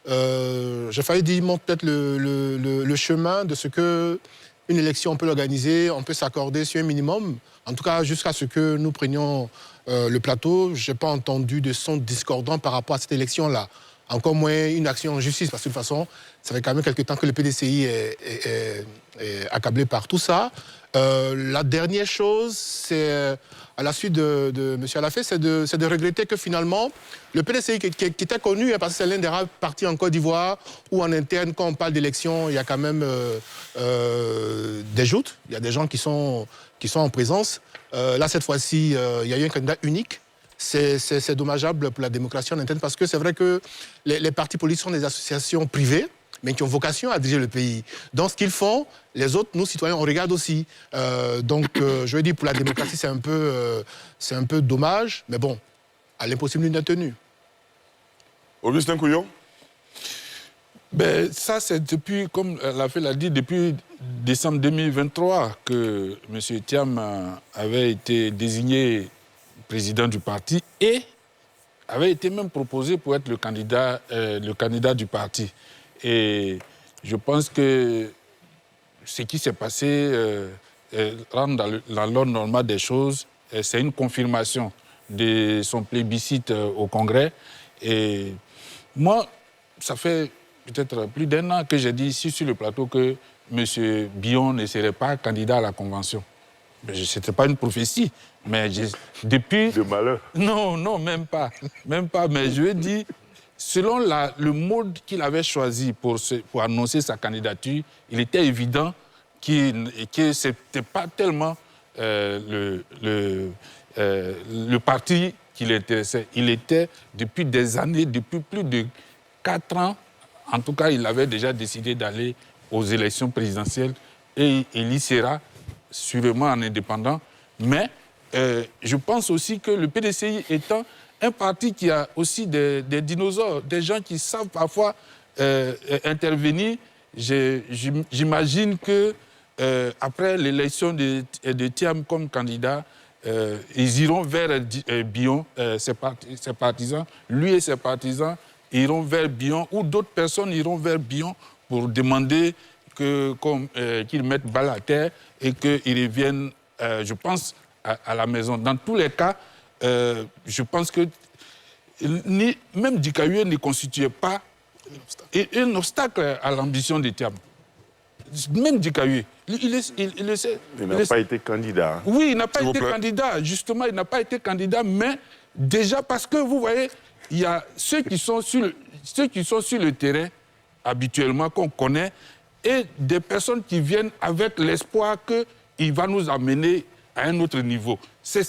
j'ai failli dire, il montre peut-être le chemin de ce que une élection, on peut l'organiser, on peut s'accorder sur un minimum. En tout cas, jusqu'à ce que nous prenions le plateau, je n'ai pas entendu de son discordant par rapport à cette élection-là. Encore moins une action en justice, parce que de toute façon, ça fait quand même quelques temps que le PDCI est accablé par tout ça. La dernière chose, c'est, à la suite de M. Alafé, c'est de regretter que finalement, le PDCI qui était connu, parce que c'est l'un des rares partis en Côte d'Ivoire, où en interne, quand on parle d'élection, il y a quand même des joutes, il y a des gens qui sont en présence. Là, cette fois-ci, il y a eu un candidat unique. C'est dommageable pour la démocratie en interne, parce que c'est vrai que les partis politiques sont des associations privées, mais qui ont vocation à diriger le pays. Dans ce qu'ils font, les autres, nous, citoyens, on regarde aussi. Je veux dire, pour la démocratie, c'est un peu dommage, mais bon, à l'impossible, nul n'est tenu. Augustin Couillon? Ben, ça, c'est depuis, comme Lafay l'a dit, depuis décembre 2023 que M. Thiam avait été désigné président du parti et avait été même proposé pour être le candidat du parti. Et je pense que ce qui s'est passé rentre dans l'ordre normal des choses. C'est une confirmation de son plébiscite au Congrès. Et moi, ça fait peut-être plus d'1 an que j'ai dit ici sur le plateau que M. Bion ne serait pas candidat à la Convention. Ce n'était pas une prophétie, mais depuis... De malheur. Non, même pas. Même pas, mais je veux dire, selon le mode qu'il avait choisi pour annoncer sa candidature, il était évident que ce n'était pas tellement le parti qui l'intéressait. Il était, depuis des années, depuis plus de 4 ans, en tout cas, il avait déjà décidé d'aller aux élections présidentielles et il y sera sûrement en indépendant. Mais je pense aussi que le PDCI étant un parti qui a aussi des dinosaures, des gens qui savent parfois intervenir, j'imagine que après l'élection de Thiam comme candidat, ils iront vers Bion, ses partisans, lui et ses partisans iront vers Bion, ou d'autres personnes iront vers Bion pour demander qu'ils mettent balle à terre et qu'ils reviennent, je pense, à la maison. Dans tous les cas, je pense que même Dikayue ne constituait pas un obstacle à l'ambition de Thiam. Même Dikayue, il le sait. Il n'a pas été candidat. Hein. Oui, il n'a pas été candidat. Justement, il n'a pas été candidat, mais déjà parce que, vous voyez, il y a ceux qui sont sur le terrain, habituellement, qu'on connaît, et des personnes qui viennent avec l'espoir qu'il va nous amener à un autre niveau. C'est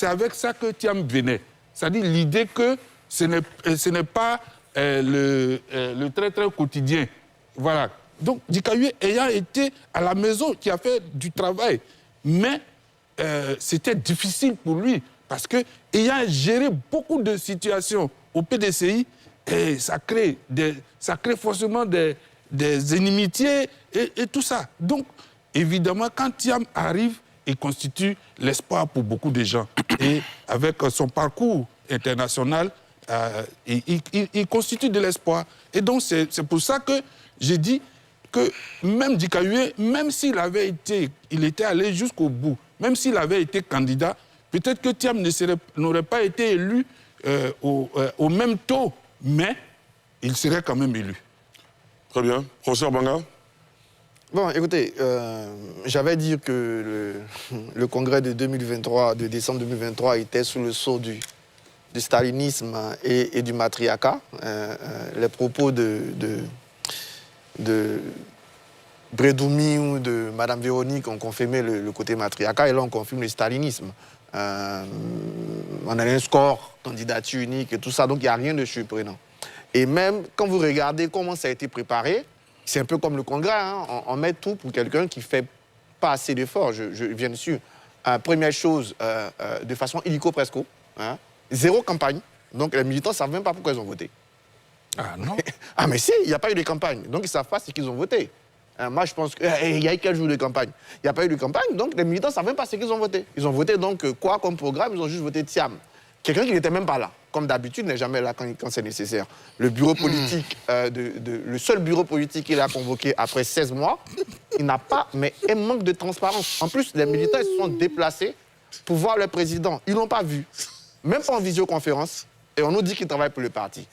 avec ça que Thiam venait. C'est-à-dire l'idée que ce n'est pas le très quotidien. Voilà. Donc, Dikayue ayant été à la maison, qui a fait du travail, mais c'était difficile pour lui, parce qu'ayant géré beaucoup de situations au PDCI, et ça crée forcément des inimitiés et tout ça. Donc, évidemment, quand Thiam arrive, il constitue l'espoir pour beaucoup de gens. Et avec son parcours international, il constitue de l'espoir. Et donc, c'est pour ça que j'ai dit que même Dikayue, même s'il avait été, il était allé jusqu'au bout, même s'il avait été candidat, peut-être que Thiam n'aurait pas été élu au même taux, mais il serait quand même élu. Très bien. Professeur Banga? Bon, écoutez, j'avais dit que le congrès de décembre 2023 était sous le sceau du stalinisme et du matriarcat. Les propos de Brédoumi ou de Mme Véronique ont confirmé le côté matriarcat et là on confirme le stalinisme. On a un score, candidature unique et tout ça, donc il n'y a rien de surprenant. Et même quand vous regardez comment ça a été préparé, c'est un peu comme le congrès, hein, on met tout pour quelqu'un qui ne fait pas assez d'efforts, je viens dessus. Première chose, de façon illico-presco, hein, 0 campagne, donc les militants ne savent même pas pourquoi ils ont voté. Ah non? Ah mais si, il n'y a pas eu de campagne, donc ils ne savent pas ce qu'ils ont voté. Moi je pense qu'il y a eu quel jour de campagne? Il n'y a pas eu de campagne, donc les militants ne savent même pas ce qu'ils ont voté. Ils ont voté donc quoi comme programme? Ils ont juste voté Thiam, quelqu'un qui n'était même pas là, comme d'habitude, n'est jamais là quand c'est nécessaire. Le bureau politique, le seul bureau politique qu'il a convoqué après 16 mois, il n'a pas, mais un manque de transparence. En plus, les militants ils se sont déplacés pour voir le président. Ils ne l'ont pas vu, même pas en visioconférence, et on nous dit qu'il travaille pour le parti.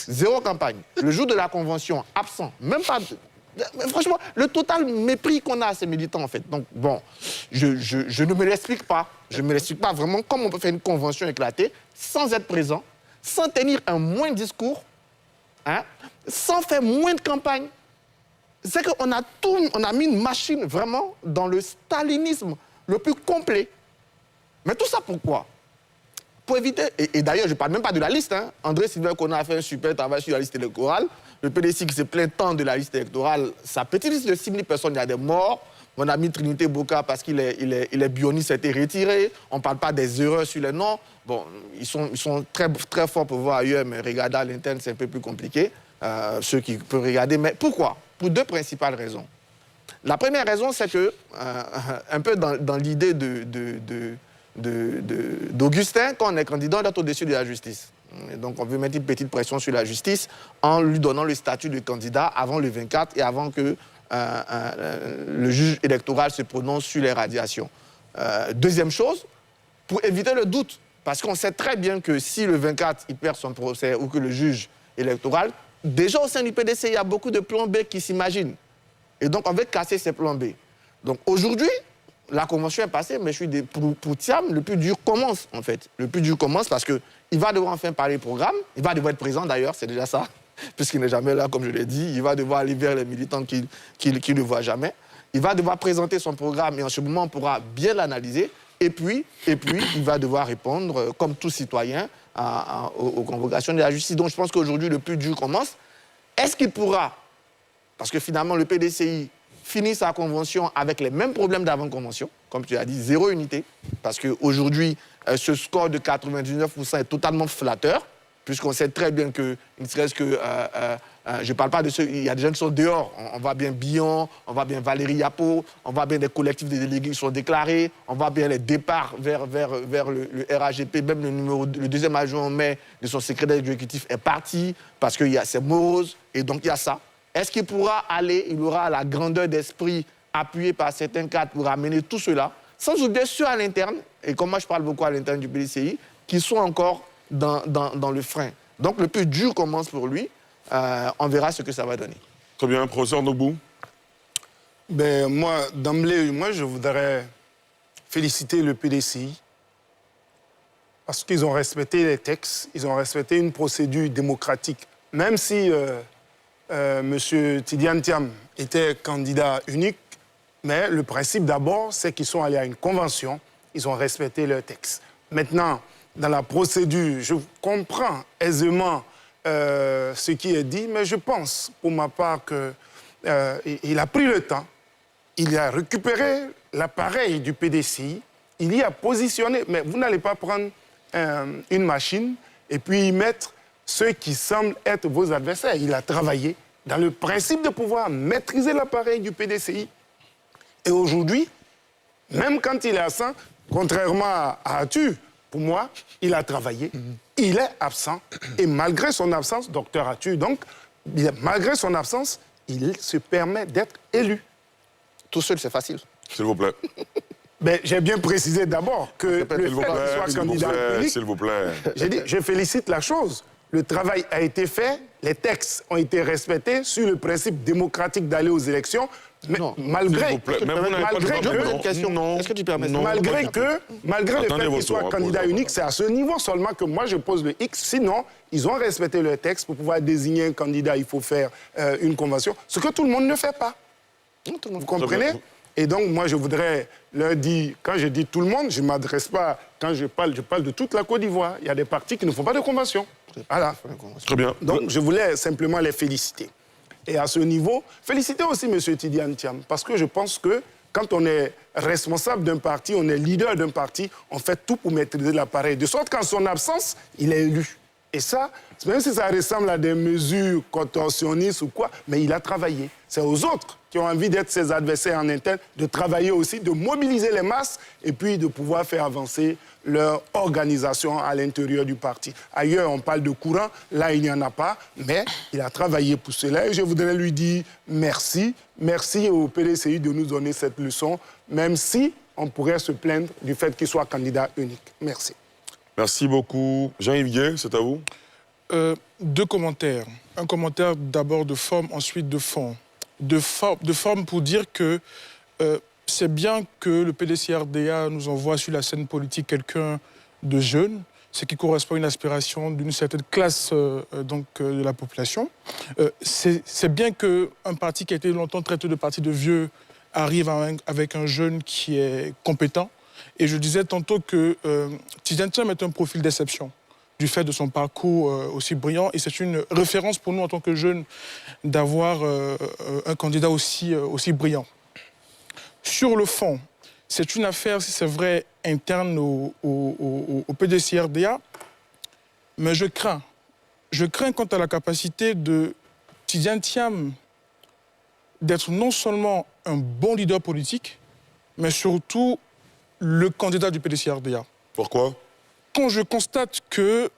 Zéro campagne. Le jour de la convention, absent, même pas... Franchement, le total mépris qu'on a à ces militants, en fait. Donc, bon, je ne me l'explique pas. Je ne me l'explique pas vraiment comment on peut faire une convention éclatée sans être présent, sans tenir un moins de discours, hein, sans faire moins de campagne. C'est qu'on a on a mis une machine vraiment dans le stalinisme le plus complet. Mais tout ça pourquoi? Pour éviter, et d'ailleurs, je ne parle même pas de la liste, hein. André Sylvain Kona a fait un super travail sur la liste électorale. Le PDC qui se plaint tant de la liste électorale, sa petite liste de 6 000 personnes, il y a des morts. Mon ami Trinité Boka, parce qu'il est bioniste, a été retiré. On ne parle pas des erreurs sur les noms. Bon, ils sont très, très forts pour voir ailleurs, mais regarder à l'interne, c'est un peu plus compliqué. Ceux qui peuvent regarder. Mais pourquoi? Pour 2 principales raisons. La première raison, c'est que, un peu dans l'idée d'Augustin, quand on est candidat, on est au-dessus de la justice. Et donc on veut mettre une petite pression sur la justice en lui donnant le statut de candidat avant le 24 et avant que le juge électoral se prononce sur les radiations. Deuxième chose, pour éviter le doute, parce qu'on sait très bien que si le 24 il perd son procès ou que le juge électoral, déjà au sein du PDC, il y a beaucoup de plans B qui s'imaginent. Et donc on veut casser ces plans B. Donc aujourd'hui, la convention est passée, mais pour Thiam, le plus dur commence, en fait. Le plus dur commence parce qu'il va devoir enfin parler programme. Il va devoir être présent, d'ailleurs, c'est déjà ça, puisqu'il n'est jamais là, comme je l'ai dit. Il va devoir aller vers les militants qui ne voient jamais. Il va devoir présenter son programme et en ce moment, on pourra bien l'analyser. Et puis, il va devoir répondre, comme tout citoyen, aux convocations de la justice. Donc, je pense qu'aujourd'hui, le plus dur commence. Est-ce qu'il pourra, parce que finalement, le PDCI finit sa convention avec les mêmes problèmes d'avant-convention, comme tu as dit, 0 unité, parce qu'aujourd'hui, ce score de 99% est totalement flatteur, puisqu'on sait très bien que, ne serait-ce que, je ne parle pas de ceux, il y a des gens qui sont dehors, on voit bien Billon, on voit bien Valérie Yapo, on voit bien des collectifs de délégués qui sont déclarés, on voit bien les départs vers le RAGP, même le deuxième adjoint en mai de son secrétaire exécutif est parti, parce que c'est morose, et donc il y a ça. Est-ce qu'il pourra aller, il aura la grandeur d'esprit appuyée par certains cadres pour amener tout cela, sans oublier ceux à l'interne, et comme moi je parle beaucoup à l'interne du PDCI, qui sont encore dans le frein. Donc le plus dur commence pour lui, on verra ce que ça va donner. Très bien, professeur Nogbou. Ben, moi, d'emblée, je voudrais féliciter le PDCI parce qu'ils ont respecté les textes, ils ont respecté une procédure démocratique. Même si M. Tidiane Thiam était candidat unique, mais le principe d'abord, c'est qu'ils sont allés à une convention, ils ont respecté leur texte. Maintenant, dans la procédure, je comprends aisément ce qui est dit, mais je pense, pour ma part, qu'il a pris le temps, il a récupéré l'appareil du PDCI, il y a positionné, mais vous n'allez pas prendre une machine et puis y mettre ceux qui semblent être vos adversaires. Il a travaillé dans le principe de pouvoir maîtriser l'appareil du PDCI. Et aujourd'hui, même quand il est absent, contrairement à Atu, pour moi, il a travaillé, il est absent, et malgré son absence, docteur Atu, donc, malgré son absence, il se permet d'être élu. Tout seul, c'est facile. S'il vous plaît. Ben, j'ai bien précisé d'abord que le fait qu'il soit candidat unique, s'il vous plaît. j'ai dit, je félicite la chose. Le travail a été fait, les textes ont été respectés sur le principe démocratique d'aller aux élections, mais Non, malgré Mais vous n'avez pas de Je pose Non, une question. non, Est-ce que tu permets ça? non. malgré le Attendez fait votre qu'il soit tour, candidat posez-le. unique, c'est à ce niveau seulement que moi je pose le X. Sinon, ils ont respecté le texte. Pour pouvoir désigner un candidat, il faut faire une convention, ce que tout le monde ne fait pas. Vous comprenez? Et donc, moi, je voudrais leur dire, quand je dis tout le monde, je ne m'adresse pas, quand je parle de toute la Côte d'Ivoire. Il y a des partis qui ne font pas de convention. Voilà. Très bien. Donc, je voulais simplement les féliciter. Et à ce niveau, féliciter aussi M. Tidiane Thiam, parce que je pense que quand on est responsable d'un parti, on est leader d'un parti, on fait tout pour maîtriser l'appareil, de sorte qu'en son absence, il est élu. Et ça, même si ça ressemble à des mesures contorsionnistes ou quoi, mais il a travaillé. C'est aux autres qui ont envie d'être ses adversaires en interne, de travailler aussi, de mobiliser les masses et puis de pouvoir faire avancer leur organisation à l'intérieur du parti. Ailleurs, on parle de courant, là, il n'y en a pas, mais il a travaillé pour cela. Et je voudrais lui dire merci. Merci au PDCI de nous donner cette leçon, même si on pourrait se plaindre du fait qu'il soit candidat unique. Merci. Merci beaucoup. Jean-Yves Gué, c'est à vous. 2 commentaires. Un commentaire d'abord de forme, ensuite de fond. De forme pour dire que c'est bien que le PDCRDA nous envoie sur la scène politique quelqu'un de jeune, ce qui correspond à une aspiration d'une certaine classe de la population. C'est bien qu'un parti qui a été longtemps traité de parti de vieux arrive avec un jeune qui est compétent. Et je disais tantôt que Tidjane Thiam est un profil d'exception du fait de son parcours aussi brillant. Et c'est une référence pour nous en tant que jeunes d'avoir un candidat aussi brillant. Sur le fond, c'est une affaire, si c'est vrai, interne au PDCRDA, mais je crains quant à la capacité de Tidjane Thiam d'être non seulement un bon leader politique, mais surtout le candidat du PDCRDA. Pourquoi? Quand je constate que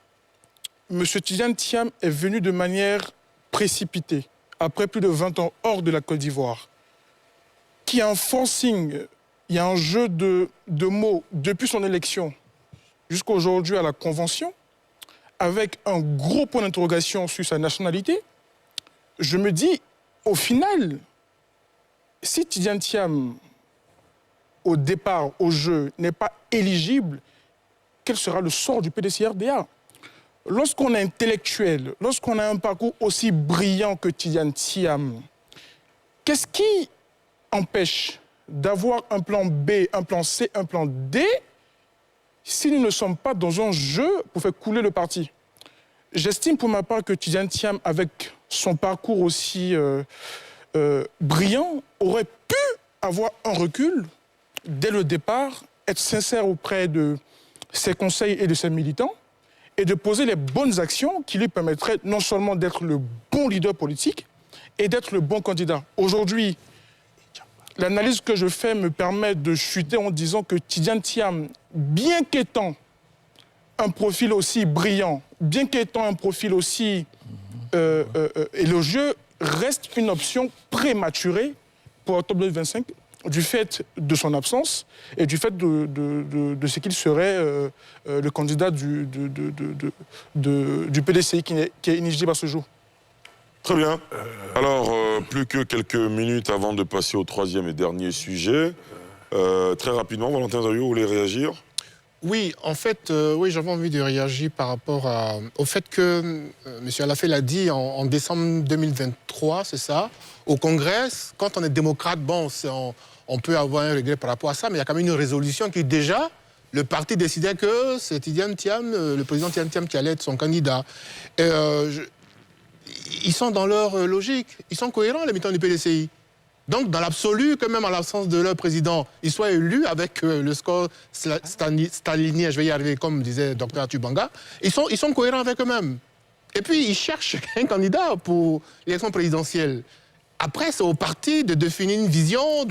M. Tidjane Thiam est venu de manière précipitée, après plus de 20 ans hors de la Côte d'Ivoire, qu'il y a un forcing, il y a un jeu de mots depuis son élection jusqu'à aujourd'hui à la Convention, avec un gros point d'interrogation sur sa nationalité, je me dis, au final, si Tidjane Thiam, au départ, au jeu, n'est pas éligible, quel sera le sort du PDCRDA? Lorsqu'on est intellectuel, lorsqu'on a un parcours aussi brillant que Tidjane Thiam, qu'est-ce qui empêche d'avoir un plan B, un plan C, un plan D, si nous ne sommes pas dans un jeu pour faire couler le parti? J'estime pour ma part que Tidjane Thiam, avec son parcours aussi brillant, aurait pu avoir un recul dès le départ, être sincère auprès de ses conseils et de ses militants, et de poser les bonnes actions qui lui permettraient non seulement d'être le bon leader politique, et d'être le bon candidat. Aujourd'hui, l'analyse que je fais me permet de chuter en disant que Tidjane Thiam, bien qu'étant un profil aussi brillant, bien qu'étant un profil aussi élogieux, reste une option prématurée pour octobre 2025, du fait de son absence et du fait de ce qu'il serait le candidat du PDCI qui est inéligible à ce jour. Très bien. Alors, plus que quelques minutes avant de passer au troisième et dernier sujet. Très rapidement, Valentin Zario, vous voulez réagir? Oui, en fait, oui, j'avais envie de réagir par rapport au fait que M. Alafé l'a dit en décembre 2023, c'est ça, au Congrès, quand on est démocrate, bon, on peut avoir un regret par rapport à ça, mais il y a quand même une résolution qui, déjà, le parti décidait que c'est Tidjane Thiam, le président Tidjane Thiam qui allait être son candidat. Et, ils sont dans leur logique, ils sont cohérents, les militants du PDCI. Donc, dans l'absolu, que même en l'absence de leur président, ils soient élus avec le score stalinien, je vais y arriver, comme disait Dr Tubanga, ils sont cohérents avec eux-mêmes. Et puis, ils cherchent un candidat pour l'élection présidentielle. Après, c'est au parti de définir une vision,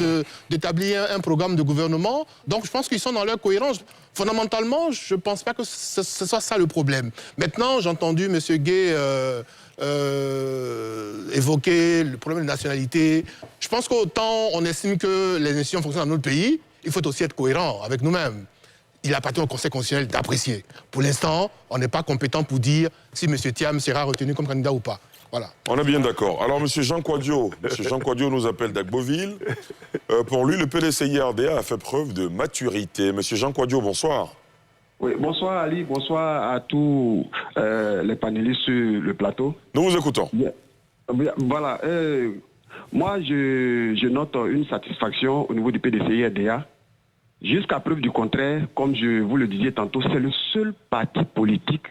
d'établir un programme de gouvernement. Donc, je pense qu'ils sont dans leur cohérence. Fondamentalement, je ne pense pas que ce soit ça le problème. Maintenant, j'ai entendu M. Gué évoquer le problème de nationalité. Je pense qu'autant on estime que les institutions fonctionnent dans notre pays, il faut aussi être cohérent avec nous-mêmes. Il appartient au Conseil constitutionnel d'apprécier. Pour l'instant, on n'est pas compétent pour dire si M. Thiam sera retenu comme candidat ou pas. Voilà. On est bien d'accord. Alors, M. Jean Kouadio nous appelle d'Agboville. Pour lui, le PDCI-RDA a fait preuve de maturité. M. Jean Kouadio, bonsoir. Oui, bonsoir Ali, bonsoir à tous les panélistes sur le plateau. Nous vous écoutons. Voilà, moi je note une satisfaction au niveau du PDCI-RDA. Jusqu'à preuve du contraire, comme je vous le disais tantôt, c'est le seul parti politique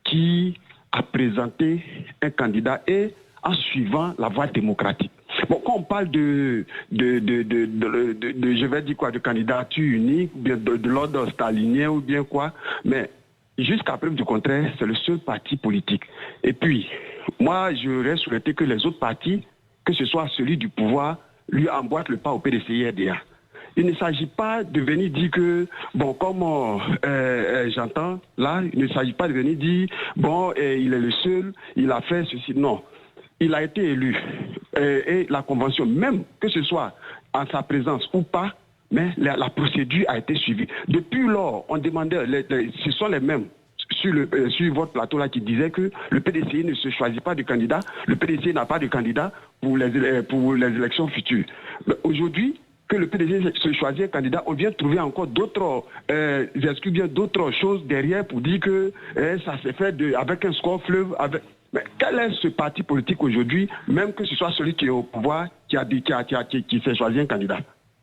qui a présenté un candidat et en suivant la voie démocratique. Bon, quand on parle je vais dire quoi, de candidature unique, ou bien de l'ordre stalinien ou bien quoi, mais jusqu'à preuve du contraire, c'est le seul parti politique. Et puis, moi, j'aurais souhaité que les autres partis, que ce soit celui du pouvoir, lui emboîtent le pas au PDCI-RDA. Il ne s'agit pas de venir dire que, bon, comme j'entends là, il ne s'agit pas de venir dire, bon, il est le seul, il a fait ceci. Non, il a été élu. Et la convention, même que ce soit en sa présence ou pas, mais la procédure a été suivie. Depuis lors, on demandait, ce sont les mêmes sur votre plateau là qui disaient que le PDCI ne se choisit pas de candidat, le PDCI n'a pas de candidat pour les élections futures. Aujourd'hui, que le PDCI se choisit un candidat, on vient trouver encore d'autres d'autres choses derrière pour dire que ça s'est fait avec un score fleuve. Mais quel est ce parti politique aujourd'hui, même que ce soit celui qui est au pouvoir, qui s'est choisi un candidat?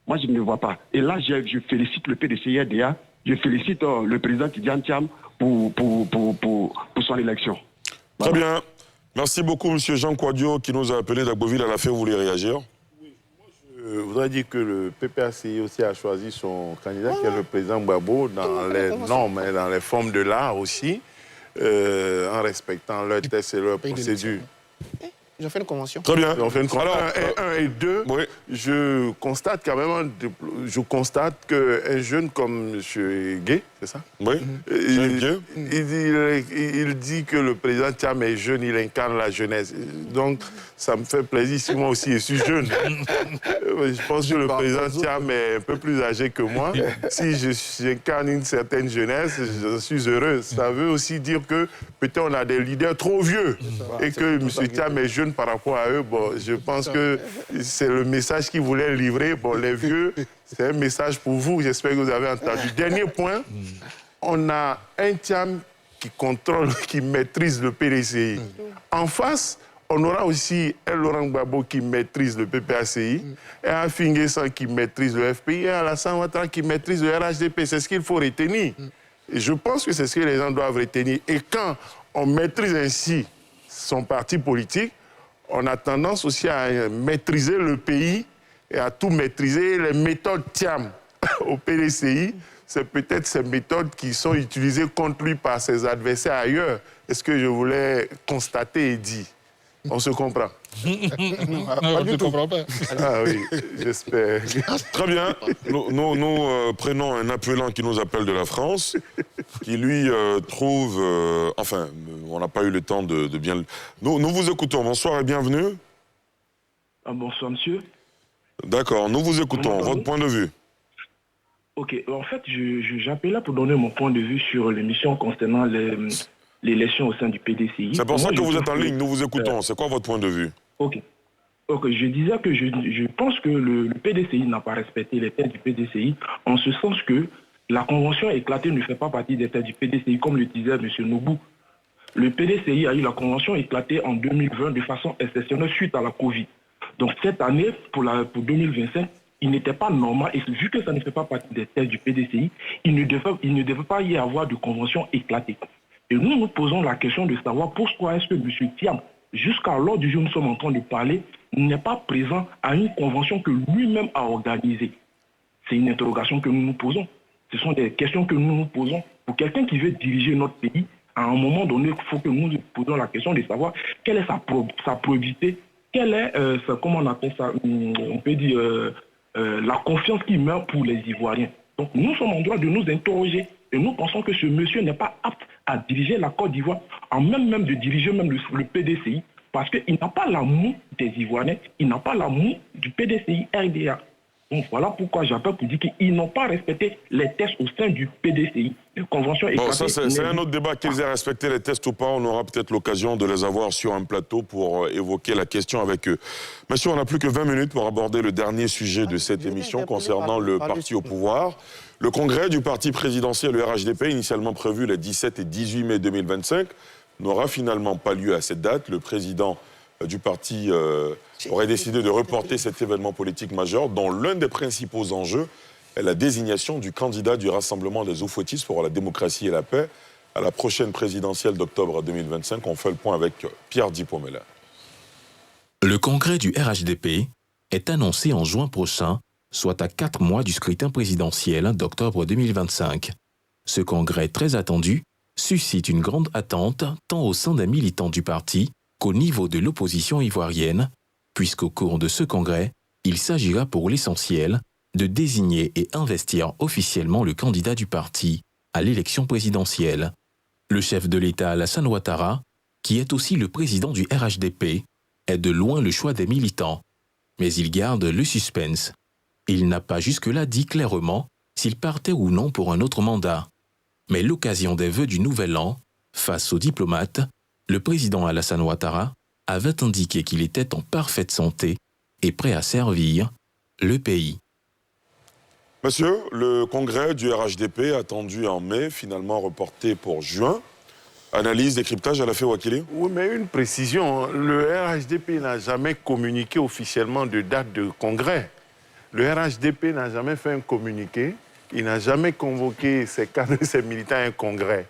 Moi, je ne le vois pas. Et là, je félicite le PDCI-RDA, je félicite le président Tidjane Thiam pour son élection. Très bien. Merci beaucoup, M. Jean Kouadio, qui nous a appelé d'Agboville. À la fin, vous voulez réagir? Je voudrais dire que le PPACI aussi a choisi son candidat, qui est le président Gbagbo, dans les normes et dans les formes de l'art aussi, en respectant leurs tests et leurs procédures. Ils ont fait une convention. Très bien. On fait une convention. Alors, 1 et 2, oui. Je constate quand même, qu'un jeune comme M. Gay, c'est ça? Oui. Il dit que le président Thiam est jeune, il incarne la jeunesse. Donc, ça me fait plaisir si moi aussi je suis jeune. Je pense que le président Thiam est un peu plus âgé que moi. Si j'incarne une certaine jeunesse, je suis heureux. Ça veut aussi dire que peut-être on a des leaders trop vieux et que M. Thiam est jeune par rapport à eux. Bon, je pense que c'est le message qu'il voulait livrer. Bon, les vieux, c'est un message pour vous. J'espère que vous avez entendu. Dernier point, on a un Thiam qui contrôle, qui maîtrise le PDCI. En face, on aura aussi un Laurent Gbagbo qui maîtrise le PPACI, et un Finguessan qui maîtrise le FPI, et un Alassane Ouattara qui maîtrise le RHDP. C'est ce qu'il faut retenir. Et je pense que c'est ce que les gens doivent retenir. Et quand on maîtrise ainsi son parti politique, on a tendance aussi à maîtriser le pays et à tout maîtriser. Les méthodes Thiam au PDCI, c'est peut-être ces méthodes qui sont utilisées contre lui par ses adversaires ailleurs. Est-ce que je voulais constater et dire? On se comprend? On ne comprend pas. Ah oui, j'espère. Très bien. Nous prenons un appelant qui nous appelle de la France, qui lui trouve... enfin, on n'a pas eu le temps de bien... Nous vous écoutons. Bonsoir et bienvenue. Bonsoir, monsieur. D'accord, nous vous écoutons. Votre point de vue. Ok, en fait, j'appelais pour donner mon point de vue sur l'émission concernant l'élection au sein du PDCI. C'est pour ça que vous êtes en ligne, nous vous écoutons. C'est quoi votre point de vue? Ok, je disais que je pense que le PDCI n'a pas respecté les thèses du PDCI, en ce sens que la convention éclatée ne fait pas partie des thèses du PDCI, comme le disait M. Noubou. Le PDCI a eu la convention éclatée en 2020 de façon exceptionnelle suite à la Covid. Donc cette année, pour 2025, il n'était pas normal, et vu que ça ne fait pas partie des thèses du PDCI, il ne devait pas y avoir de convention éclatée. Et nous posons la question de savoir pourquoi est-ce que M. Thiam, jusqu'à l'heure du jour où nous sommes en train de parler, n'est pas présent à une convention que lui-même a organisée. C'est une interrogation que nous nous posons. Ce sont des questions que nous nous posons. Pour quelqu'un qui veut diriger notre pays, à un moment donné, il faut que nous nous posions la question de savoir quelle est sa probité, quelle est, comment on appelle ça, on peut dire, la confiance qu'il met pour les Ivoiriens. Donc nous sommes en droit de nous interroger. Et nous pensons que ce monsieur n'est pas apte à diriger la Côte d'Ivoire, en même de diriger même le PDCI, parce qu'il n'a pas l'amour des Ivoiriens, il n'a pas l'amour du PDCI RDA. Donc voilà pourquoi j'appelle pour dire qu'ils n'ont pas respecté les tests au sein du PDCI. Les conventions bon, ça c'est un autre débat, qu'ils aient respecté les tests ou pas. On aura peut-être l'occasion de les avoir sur un plateau pour évoquer la question avec eux. Monsieur, on n'a plus que 20 minutes pour aborder le dernier sujet de cette émission concernant le parti au pouvoir. Le congrès du parti présidentiel, le RHDP, initialement prévu les 17 et 18 mai 2025, n'aura finalement pas lieu à cette date. Le président du parti aurait décidé de reporter cet événement politique majeur dont l'un des principaux enjeux est la désignation du candidat du Rassemblement des Oufouettistes pour la démocratie et la paix à la prochaine présidentielle d'octobre 2025. On fait le point avec Pierre Dipomela. Le congrès du RHDP est annoncé en juin prochain, soit à 4 mois du scrutin présidentiel d'octobre 2025. Ce congrès très attendu suscite une grande attente tant au sein des militants du parti qu'au niveau de l'opposition ivoirienne, puisqu'au cours de ce congrès, il s'agira pour l'essentiel de désigner et investir officiellement le candidat du parti à l'élection présidentielle. Le chef de l'État Alassane Ouattara, qui est aussi le président du RHDP, est de loin le choix des militants. Mais il garde le suspense. Il n'a pas jusque-là dit clairement s'il partait ou non pour un autre mandat. Mais l'occasion des vœux du Nouvel An, face aux diplomates, le président Alassane Ouattara avait indiqué qu'il était en parfaite santé et prêt à servir le pays. Monsieur, le congrès du RHDP attendu en mai, finalement reporté pour juin. Analyse, décryptage à la Wakili. Oui, mais une précision, le RHDP n'a jamais communiqué officiellement de date de congrès. Le RHDP n'a jamais fait un communiqué, il n'a jamais convoqué ses cadres et ses militants à un congrès.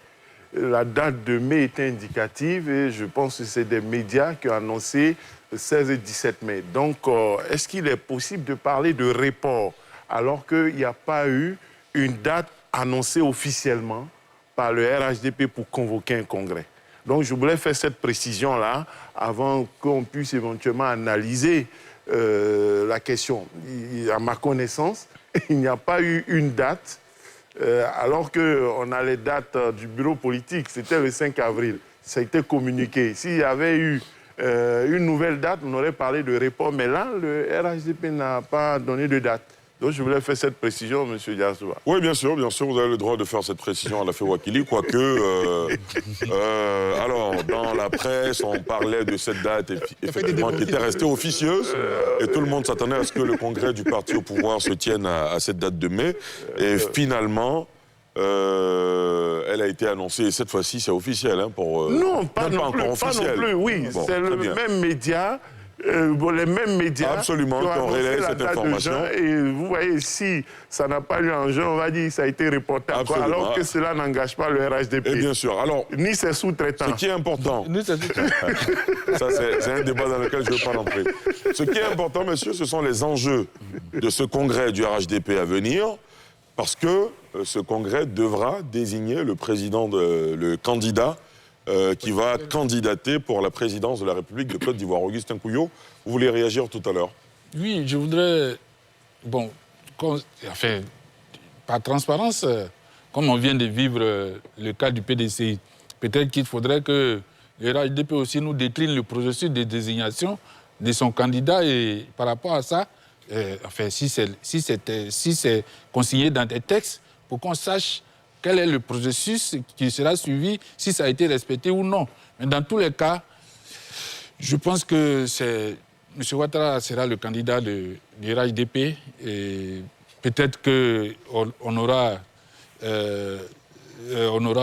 La date de mai est indicative et je pense que c'est des médias qui ont annoncé le 16 et 17 mai. Donc, est-ce qu'il est possible de parler de report alors qu'il n'y a pas eu une date annoncée officiellement par le RHDP pour convoquer un congrès? Donc, je voulais faire cette précision-là avant qu'on puisse éventuellement analyser la question. À ma connaissance, il n'y a pas eu une date, alors qu'on a les dates du bureau politique. C'était le 5 avril. Ça a été communiqué. S'il y avait eu une nouvelle date, on aurait parlé de report. Mais là, le RHDP n'a pas donné de date. Donc, je voulais faire cette précision, M. Diasoua. Oui, bien sûr, vous avez le droit de faire cette précision à la Wakili, quoique, alors, dans la presse, on parlait de cette date, effectivement, qui était restée officieuse, et tout le monde s'attendait à ce que le congrès du parti au pouvoir se tienne à cette date de mai, et finalement, elle a été annoncée, et cette fois-ci, c'est officiel, hein, pour... non, pas non plus, oui, bon, c'est le même média... les mêmes médias absolument, qui ont relayé cette information. Et vous voyez, si ça n'a pas eu en jeu, on va dire que ça a été reporté. Alors que cela n'engage pas le RHDP. Et bien sûr. Alors, ni ses sous-traitants. Ce qui est important, ça c'est un débat dans lequel je ne veux pas rentrer. Ce qui est important, monsieur, ce sont les enjeux de ce congrès du RHDP à venir, parce que ce congrès devra désigner le président, le candidat qui va candidater pour la présidence de la République de Côte d'Ivoire. Augustin Couillot, vous voulez réagir tout à l'heure? Oui, je voudrais... Bon, enfin, par transparence, comme on vient de vivre le cas du PDCI, peut-être qu'il faudrait que le RHDP aussi nous décline le processus de désignation de son candidat et par rapport à ça, enfin, si c'est consigné dans des textes, pour qu'on sache quel est le processus qui sera suivi, si ça a été respecté ou non. Mais dans tous les cas, je pense que M. Ouattara sera le candidat du RHDP et peut-être qu'on aura,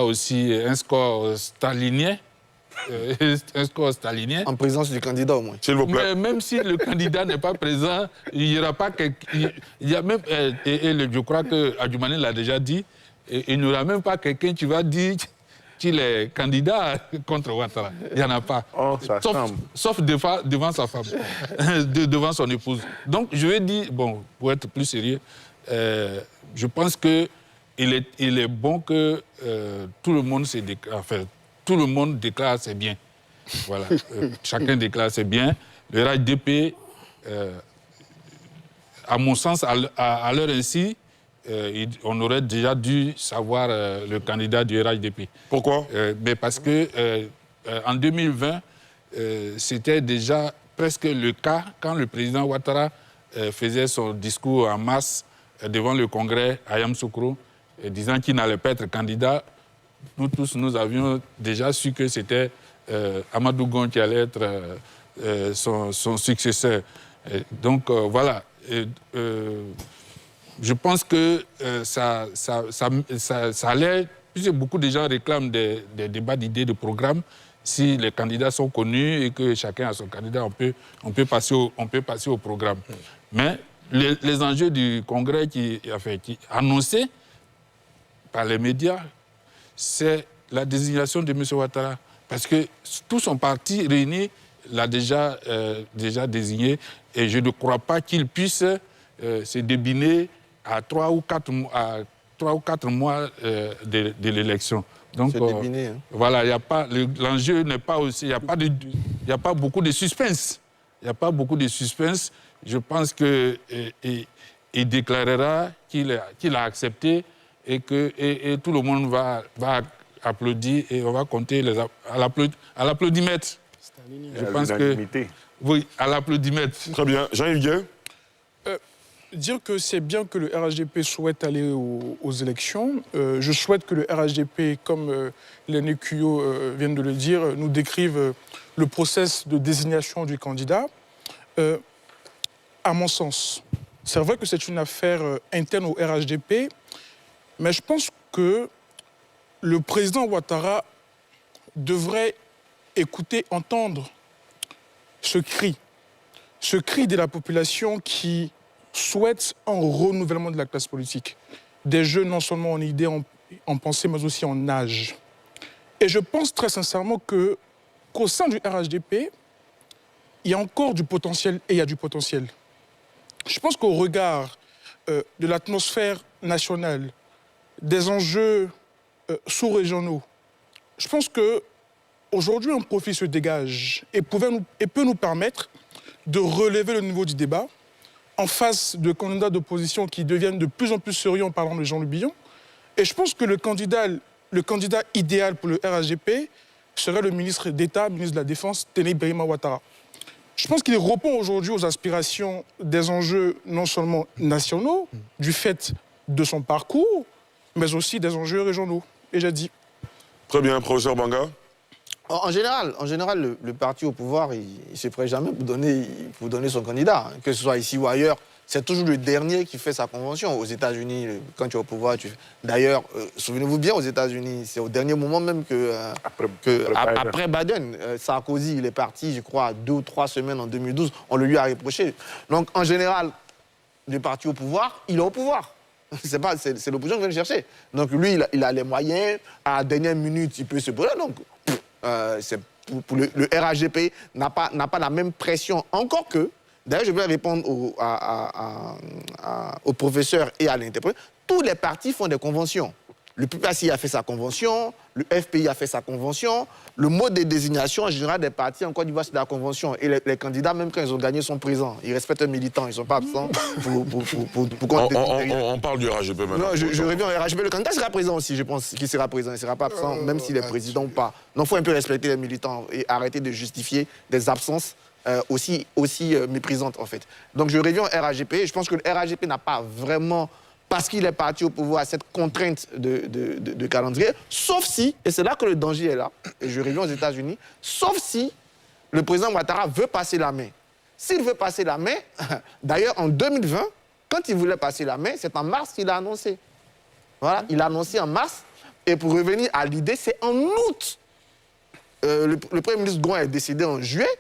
aussi un score stalinien. Un score stalinien. En présence du candidat au moins. S'il vous plaît. Mais même si le candidat n'est pas présent, il n'y aura pas... Il y a même, je crois que Adjoumani l'a déjà dit, il n'y aura même pas quelqu'un qui va dire qu'il est candidat contre Ouattara. Il n'y en a pas. Oh, sauf devant sa femme, devant son épouse. Donc, je vais dire, bon, pour être plus sérieux, je pense qu'il est bon que tout le monde tout le monde déclare ses biens. Voilà. Chacun déclare ses biens. Le RHDP, à mon sens, à l'heure ainsi, on aurait déjà dû savoir le candidat du RHDP. Pourquoi? Mais parce que en 2020, c'était déjà presque le cas quand le président Ouattara faisait son discours en masse devant le Congrès à Yamoussoukro, disant qu'il n'allait pas être candidat. Nous tous, nous avions déjà su que c'était Amadou Gon qui allait être son successeur. Donc voilà. Je pense que ça allait, puisque beaucoup de gens réclament des débats d'idées, de programmes. Si les candidats sont connus et que chacun a son candidat, on peut passer au programme. Mais les enjeux du Congrès qui annoncés par les médias, c'est la désignation de M. Ouattara. Parce que tout son parti réuni l'a déjà désigné et je ne crois pas qu'il puisse se débiner à 3 ou 4 mois de l'élection. Donc, débiné, hein. voilà, l'enjeu n'est pas aussi... Il n'y a pas beaucoup de suspense. Il n'y a pas beaucoup de suspense. Je pense qu'il déclarera qu'il a accepté et que tout le monde va applaudir et on va compter à l'applaudimètre. Je pense que... Oui, à l'applaudimètre. Très bien. Jean-Yves Gué. Dire que c'est bien que le RHDP souhaite aller aux élections. Je souhaite que le RHDP, comme Lenny Kuyot vient de le dire, nous décrive le process de désignation du candidat. À mon sens, c'est vrai que c'est une affaire interne au RHDP, mais je pense que le président Ouattara devrait écouter, entendre ce cri de la population qui souhaite un renouvellement de la classe politique. Des jeunes non seulement en idée, en pensée, mais aussi en âge. Et je pense très sincèrement qu'au sein du RHDP, il y a encore du potentiel et il y a du potentiel. Je pense qu'au regard de l'atmosphère nationale, des enjeux sous-régionaux, je pense qu'aujourd'hui, un profil se dégage et peut nous permettre de relever le niveau du débat en face de candidats d'opposition qui deviennent de plus en plus sérieux en parlant de Jean-Luc Billon. Et je pense que le candidat idéal pour le RHDP serait le ministre d'État, ministre de la Défense, Téné Birima Ouattara. Je pense qu'il répond aujourd'hui aux aspirations des enjeux non seulement nationaux, du fait de son parcours, mais aussi des enjeux régionaux. Et j'ai dit. Très bien, professeur Banga. En général, le parti au pouvoir, il ne se prête jamais pour donner son candidat, que ce soit ici ou ailleurs. C'est toujours le dernier qui fait sa convention. Aux États-Unis, quand tu es au pouvoir, D'ailleurs, souvenez-vous bien, aux États-Unis, c'est au dernier moment même après Biden. Sarkozy, il est parti, je crois, 2 ou 3 semaines en 2012. On le lui a reproché. Donc, en général, le parti au pouvoir, il est au pouvoir. C'est l'opposition qui vient le chercher. Donc, lui, il a les moyens. À la dernière minute, il peut se poser. Donc, pour le RHDP n'a pas la même pression. Encore que, d'ailleurs, je vais répondre au professeur et à l'interprète, tous les partis font des conventions. Le PPACI a fait sa convention, le FPI a fait sa convention. Le mode de désignation, en général, des partis en Côte d'Ivoire, c'est la convention. Et les candidats, même quand ils ont gagné, sont présents. Ils respectent un militant, ils ne sont pas absents On parle du RHDP maintenant. Non, je reviens au RHDP. Le candidat sera présent aussi, je pense qu'il sera présent. Il ne sera pas absent, même s'il est président ou pas. Donc, il faut un peu respecter les militants et arrêter de justifier des absences aussi méprisantes, en fait. Donc, je reviens au RHDP. Je pense que le RHDP n'a pas vraiment... parce qu'il est parti au pouvoir à cette contrainte de calendrier, sauf si, et c'est là que le danger est là, et je reviens aux États-Unis, sauf si le président Ouattara veut passer la main. S'il veut passer la main, d'ailleurs en 2020, quand il voulait passer la main, c'est en mars qu'il a annoncé. Voilà, il a annoncé en mars, et pour revenir à l'idée, c'est en août. Le Premier ministre Gouin est décédé en juillet,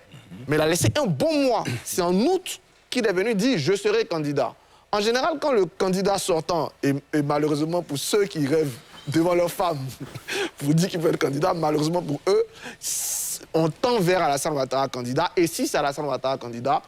mais il a laissé un bon mois. C'est en août qu'il est venu dire « je serai candidat ». En général, quand le candidat sortant, et malheureusement pour ceux qui rêvent devant leurs femmes, pour dire qu'ils veulent être candidat, malheureusement pour eux, on tend vers Alassane Ouattara candidat. Et si c'est Alassane Ouattara candidat,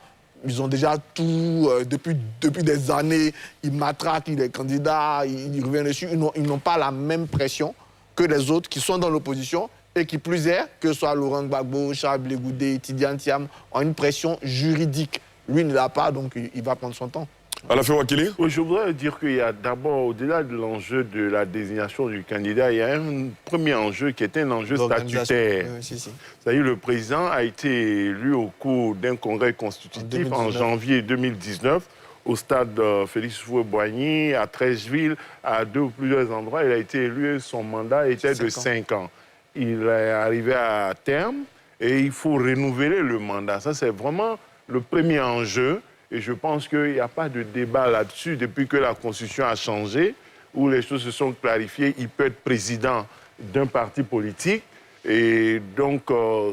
ils ont déjà tout, depuis des années, ils matraquent, il est candidat, ils reviennent dessus. Ils n'ont pas la même pression que les autres qui sont dans l'opposition et qui plus est, que ce soit Laurent Gbagbo, Charles Blé Goudé, Tidiane Thiam, ont une pression juridique. Lui ne l'a pas, donc il va prendre son temps. Alain Wakili. Je voudrais dire qu'il y a d'abord, au-delà de l'enjeu de la désignation du candidat, il y a un premier enjeu qui est un enjeu statutaire. C'est-à-dire le président a été élu au cours d'un congrès constitutif en janvier 2019 au stade Félix Houphouët-Boigny, à Treichville, à 2 ou plusieurs endroits. Il a été élu et son mandat était de 5 ans. Il est arrivé à terme et il faut renouveler le mandat. Ça, c'est vraiment le premier enjeu. Et je pense qu'il n'y a pas de débat là-dessus depuis que la Constitution a changé, où les choses se sont clarifiées. Il peut être président d'un parti politique. Et donc,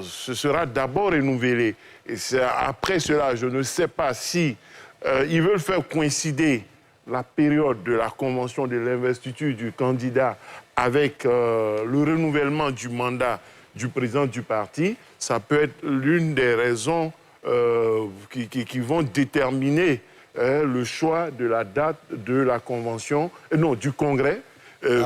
ce sera d'abord renouvelé. Et après cela, je ne sais pas si ils veulent faire coïncider la période de la convention de l'investiture du candidat avec le renouvellement du mandat du président du parti. Ça peut être l'une des raisons qui vont déterminer le choix de la date de la convention, du congrès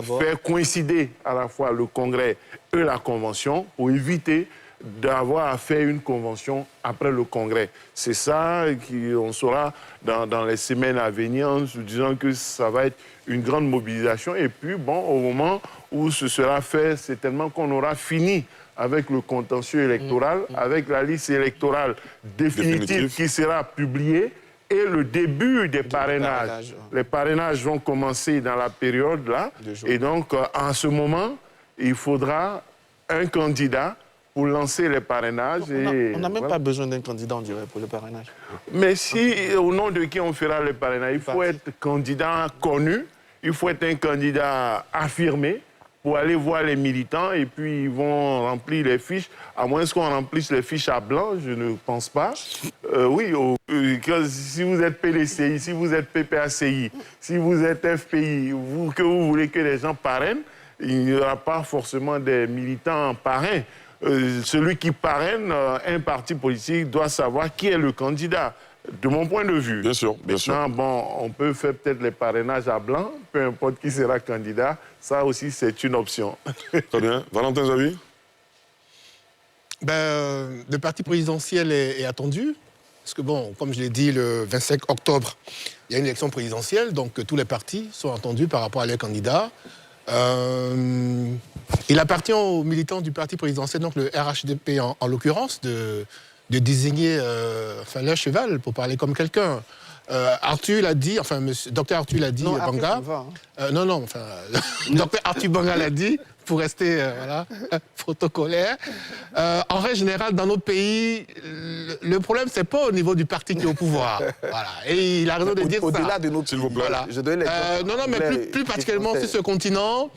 faire coïncider à la fois le Congrès et la Convention pour éviter d'avoir à faire une convention après le Congrès. C'est ça qu'on saura dans les semaines à venir, en se disant que ça va être une grande mobilisation. Et puis, bon, au moment où ce sera fait, c'est tellement qu'on aura fini avec le contentieux électoral, avec la liste électorale définitive qui sera publiée et le début des parrainages. Les parrainages vont commencer dans la période là. Et donc, en ce moment, il faudra un candidat pour lancer les parrainages. On n'a même pas besoin d'un candidat, on dirait, pour le parrainage. Mais si, au nom de qui on fera le parrainage, il faut être candidat connu, il faut être un candidat affirmé pour aller voir les militants et puis ils vont remplir les fiches. À moins qu'on remplisse les fiches à blanc, je ne pense pas. Si vous êtes PDCI, si vous êtes PPACI, si vous êtes FPI, que vous voulez que les gens parrainent, il n'y aura pas forcément des militants parrains. Celui qui parraine un parti politique doit savoir qui est le candidat, de mon point de vue. Bien sûr, bien sûr. Bon, on peut faire peut-être les parrainages à blanc, peu importe qui sera candidat. Ça aussi, c'est une option. Très bien. Valentin Zawi? Le parti présidentiel est attendu. Parce que, bon, comme je l'ai dit, le 25 octobre, il y a une élection présidentielle. Donc, tous les partis sont attendus par rapport à leurs candidats. Il appartient aux militants du parti présidentiel, donc le RHDP en l'occurrence, de désigner leur cheval, pour parler comme quelqu'un. Arthur l'a dit, enfin, docteur Arthur l'a dit, Banga. Docteur Arthur Banga l'a dit, pour rester protocolaire. En règle générale, dans notre pays, le problème, c'est pas au niveau du parti qui est au pouvoir. Voilà. Et il a raison de dire ça. Au-delà de notre... S'il vous plaît. Voilà. Je donne mais plus particulièrement sur ce continent,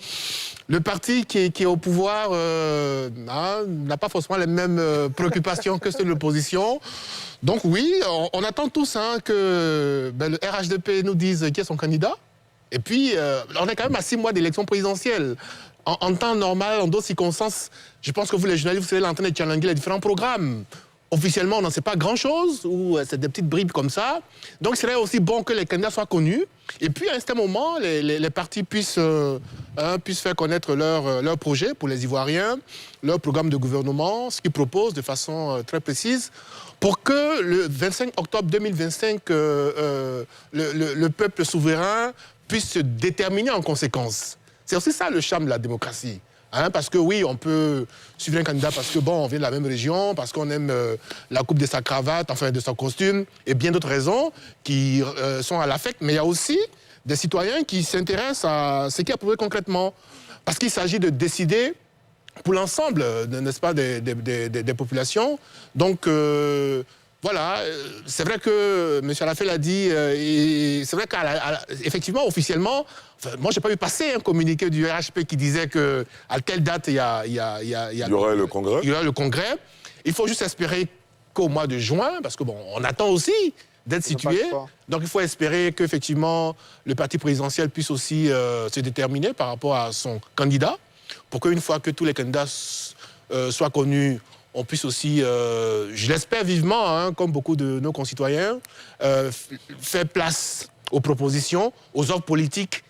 le parti qui est au pouvoir n'a pas forcément les mêmes préoccupations que ceux de l'opposition. Donc oui, on attend tous que le RHDP nous dise qui est son candidat. Et puis, on est quand même à 6 mois d'élection présidentielle. En temps normal, en d'autres circonstances, je pense que vous, les journalistes, vous savez, en train de challenger les différents programmes. Officiellement, on n'en sait pas grand-chose, ou c'est des petites bribes comme ça. Donc, il serait aussi bon que les candidats soient connus. Et puis, à un certain moment, les partis puissent faire connaître leur projet pour les Ivoiriens, leur programme de gouvernement, ce qu'ils proposent de façon très précise, pour que le 25 octobre 2025, le peuple souverain puisse se déterminer en conséquence. C'est aussi ça le charme de la démocratie. Parce que oui, on peut suivre un candidat parce que on vient de la même région, parce qu'on aime la coupe de sa cravate, enfin de son costume, et bien d'autres raisons qui sont à l'affect. Mais il y a aussi des citoyens qui s'intéressent à ce qui est approuvé concrètement. Parce qu'il s'agit de décider pour l'ensemble, n'est-ce pas, des populations. Donc, voilà, c'est vrai que M. Alafel a dit, c'est vrai qu'effectivement, officiellement, moi, je n'ai pas vu passer un communiqué du RHP qui disait qu'à telle date, il y aurait le congrès. Il y aurait le congrès. Il faut juste espérer qu'au mois de juin, parce que on attend aussi d'être situé. Donc, il faut espérer qu'effectivement, le parti présidentiel puisse aussi se déterminer par rapport à son candidat, pour qu'une fois que tous les candidats soient connus, on puisse aussi, je l'espère vivement, comme beaucoup de nos concitoyens, faire place aux propositions, aux offres politiques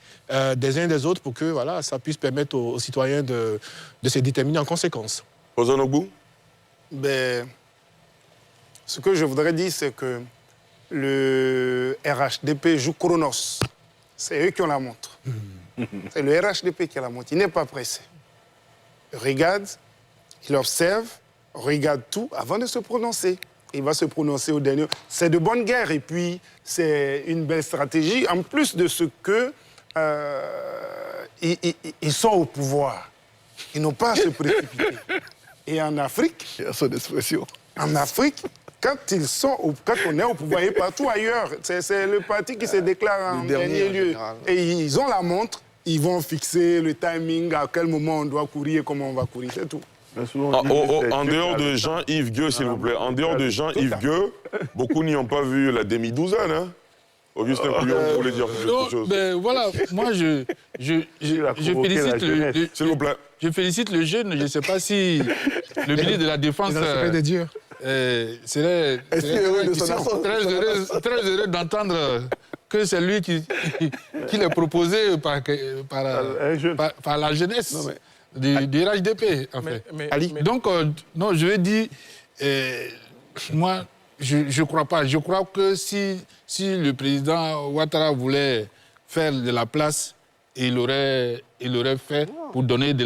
des uns et des autres pour que ça puisse permettre aux citoyens de se déterminer en conséquence. Ozonogbu? Ce que je voudrais dire, c'est que le RHDP joue Chronos. C'est eux qui ont la montre. C'est le RHDP qui a la montre. Il n'est pas pressé. Il regarde, il observe, regarde tout avant de se prononcer. Il va se prononcer au dernier. C'est de bonne guerre et puis c'est une belle stratégie. En plus de ce que ils sont au pouvoir. Ils n'ont pas à se précipiter. Et en Afrique, il y a son expression. En Afrique, quand on est au pouvoir et partout ailleurs, c'est le parti qui se déclare en dernier lieu. Et ils ont la montre. Ils vont fixer le timing, à quel moment on doit courir et comment on va courir, c'est tout. En dehors de Jean-Yves Gueux, s'il vous plaît, en dehors de Jean-Yves Gueux, beaucoup n'y ont pas vu la demi-douzaine, hein? Augustin Pouillon, vous voulez dire quelque chose? Voilà, moi je félicite s'il vous plaît. Je félicite le jeune, je ne sais pas si le ministre de la Défense serait très heureux d'entendre que c'est lui qui l'est proposé par la jeunesse du RHDP. En fait. Donc, non, je vais dire, moi, je ne crois pas. Je crois que si le président Ouattara voulait faire de la place, il aurait fait pour donner de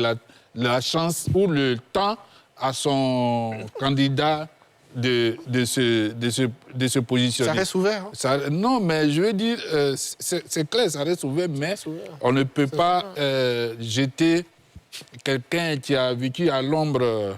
la chance ou le temps à son candidat de se positionner. Ça reste ouvert. Hein? Non, mais je veux dire, c'est clair, ça reste ouvert, mais on ne peut pas jeter quelqu'un qui a vécu à l'ombre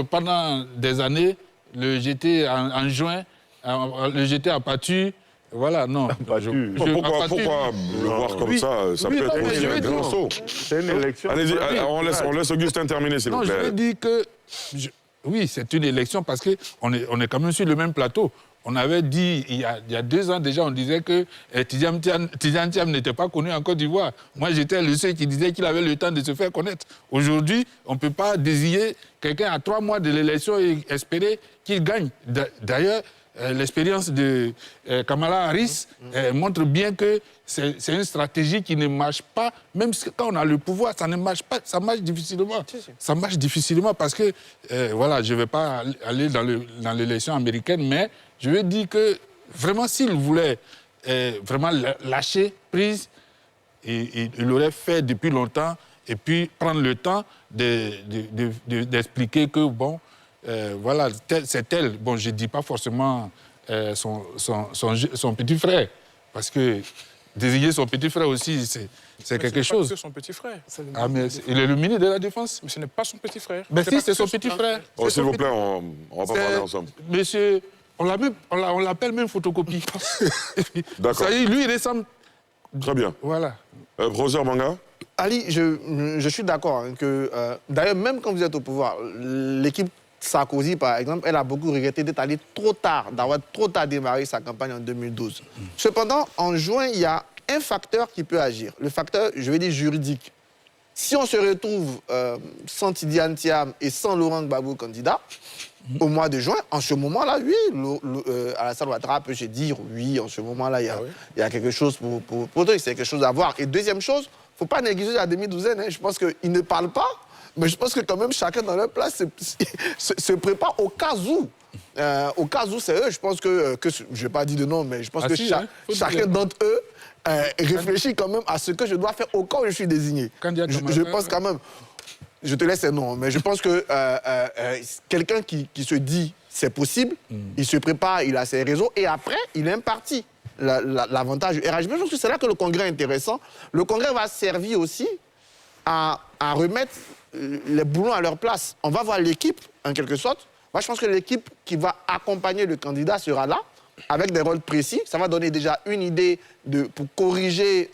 pendant des années, le jeter en juin, le jeter à pâture. Voilà, non. Pourquoi le voir comme ça? Ça peut être aussi un grand saut. C'est une élection. Allez-y, on laisse Augustin terminer, s'il vous plaît. Non, je veux dire que... Oui, c'est une élection parce qu'on est quand même sur le même plateau. On avait dit, il y a 2 ans déjà, on disait que Tidjane Thiam n'était pas connu en Côte d'Ivoire. Moi, j'étais le seul qui disait qu'il avait le temps de se faire connaître. Aujourd'hui, on ne peut pas désigner quelqu'un à 3 mois de l'élection et espérer qu'il gagne. D'ailleurs, l'expérience de Kamala Harris montre bien que c'est une stratégie qui ne marche pas. Même quand on a le pouvoir, ça ne marche pas. Ça marche difficilement. Ça marche difficilement parce que, voilà, je ne vais pas aller dans l'élection américaine, mais je veux dire que vraiment, s'il voulait vraiment lâcher prise, il l'aurait fait depuis longtemps et puis prendre le temps d'expliquer que, bon, voilà, c'est elle. Bon, je ne dis pas forcément son petit frère, parce que désigner son petit frère aussi, c'est quelque chose. C'est son petit frère. Mais il est le ministre de la Défense. Mais ce n'est pas son petit frère. Mais si, c'est son petit frère. Oh, s'il vous plaît, on va pas parler ensemble. Monsieur, on l'appelle même photocopie. D'accord. Ça y est, lui, il ressemble... Très bien. Voilà. Professeur Manga? Ali, je suis d'accord hein, que, d'ailleurs, même quand vous êtes au pouvoir, l'équipe Sarkozy, par exemple, elle a beaucoup regretté d'être allée trop tard, d'avoir trop tard démarré sa campagne en 2012. Cependant, en juin, il y a un facteur qui peut agir, le facteur, je vais dire, juridique. Si on se retrouve sans Tidjane Thiam et sans Laurent Gbagbo candidat, au mois de juin, en ce moment-là, oui, Alassane Ouattara peut se dire, oui, en ce moment-là, il y a quelque chose pour c'est quelque chose à voir. Et deuxième chose, il ne faut pas négliger la demi-douzaine. Hein. Je pense qu'ils ne parlent pas, mais je pense que quand même chacun dans leur place se prépare au cas où. Au cas où c'est eux, je pense que je ne vais pas dire de nom, mais je pense que chacun d'entre eux réfléchit quand même à ce que je dois faire au cas où je suis désigné. Je pense quand même, je te laisse un nom, mais je pense que quelqu'un qui se dit c'est possible, il se prépare, il a ses réseaux, et après, il est un parti. L'avantage du RHDP, je pense que c'est là que le Congrès est intéressant. Le Congrès va servir aussi à remettre les boulons à leur place. On va voir l'équipe, en quelque sorte. Moi, je pense que l'équipe qui va accompagner le candidat sera là, avec des rôles précis. Ça va donner déjà une idée pour corriger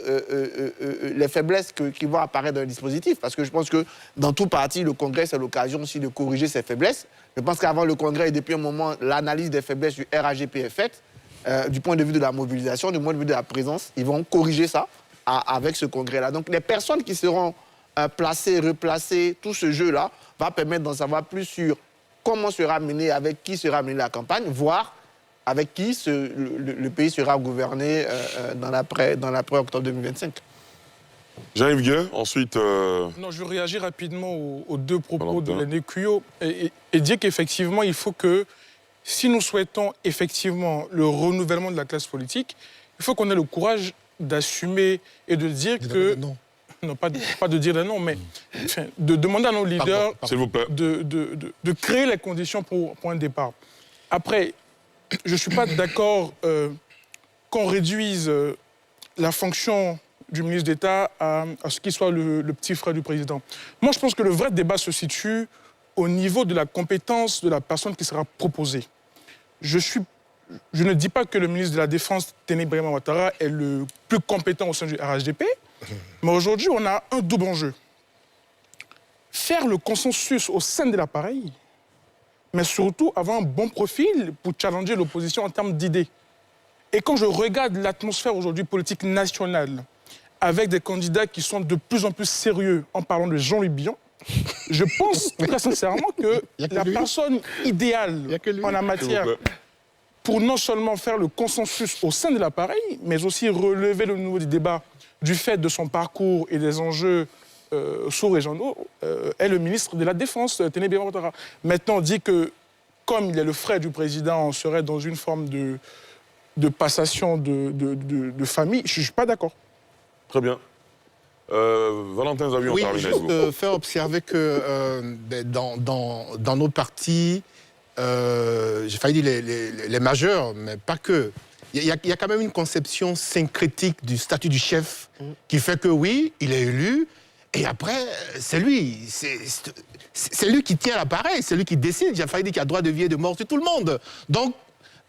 les faiblesses qui vont apparaître dans le dispositif. Parce que je pense que dans tout parti, le Congrès, c'est l'occasion aussi de corriger ces faiblesses. Je pense qu'avant le Congrès, et depuis un moment, l'analyse des faiblesses du RHDP est faite. Du point de vue de la mobilisation, du point de vue de la présence, ils vont corriger ça avec ce Congrès-là. Donc les personnes qui seront placées, replacées, tout ce jeu-là va permettre d'en savoir plus sur comment sera menée, avec qui sera menée la campagne, voire avec qui le pays sera gouverné dans l'après-octobre 2025. Jean-Yves Gueux, ensuite... Non, je veux réagir rapidement aux 2 propos de L'aîné Cuyo et dire qu'effectivement, il faut que, si nous souhaitons effectivement le renouvellement de la classe politique, il faut qu'on ait le courage d'assumer et de dire que... Non, pas de dire non, mais enfin, de demander à nos leaders de créer les conditions pour un départ. Après, je ne suis pas d'accord qu'on réduise la fonction du ministre d'État à ce qu'il soit le petit frère du président. Moi, je pense que le vrai débat se situe au niveau de la compétence de la personne qui sera proposée. Je ne dis pas que le ministre de la Défense, Téné Ibrahima Ouattara, est le plus compétent au sein du RHDP, mais aujourd'hui, on a un double enjeu. Faire le consensus au sein de l'appareil, mais surtout avoir un bon profil pour challenger l'opposition en termes d'idées. Et quand je regarde l'atmosphère aujourd'hui politique nationale, avec des candidats qui sont de plus en plus sérieux en parlant de Jean-Louis Billon, je pense très sincèrement que la personne idéale en la matière pour non seulement faire le consensus au sein de l'appareil, mais aussi relever le niveau du débat du fait de son parcours et des enjeux sous-régionaux, est le ministre de la Défense, Téné Ouattara. Maintenant, on dit que, comme il est le frère du président, on serait dans une forme de passation de famille. Je ne suis pas d'accord. Très bien. Valentin Zavion, Oui, terminez. juste faire observer que dans nos partis, j'ai failli dire les majeurs, mais pas que. Il y a quand même une conception syncrétique du statut du chef qui fait que oui, il est élu, et après, c'est lui. C'est lui qui tient l'appareil, c'est lui qui décide. J'ai failli dire qu'il a droit de vie et de mort sur tout le monde. Donc,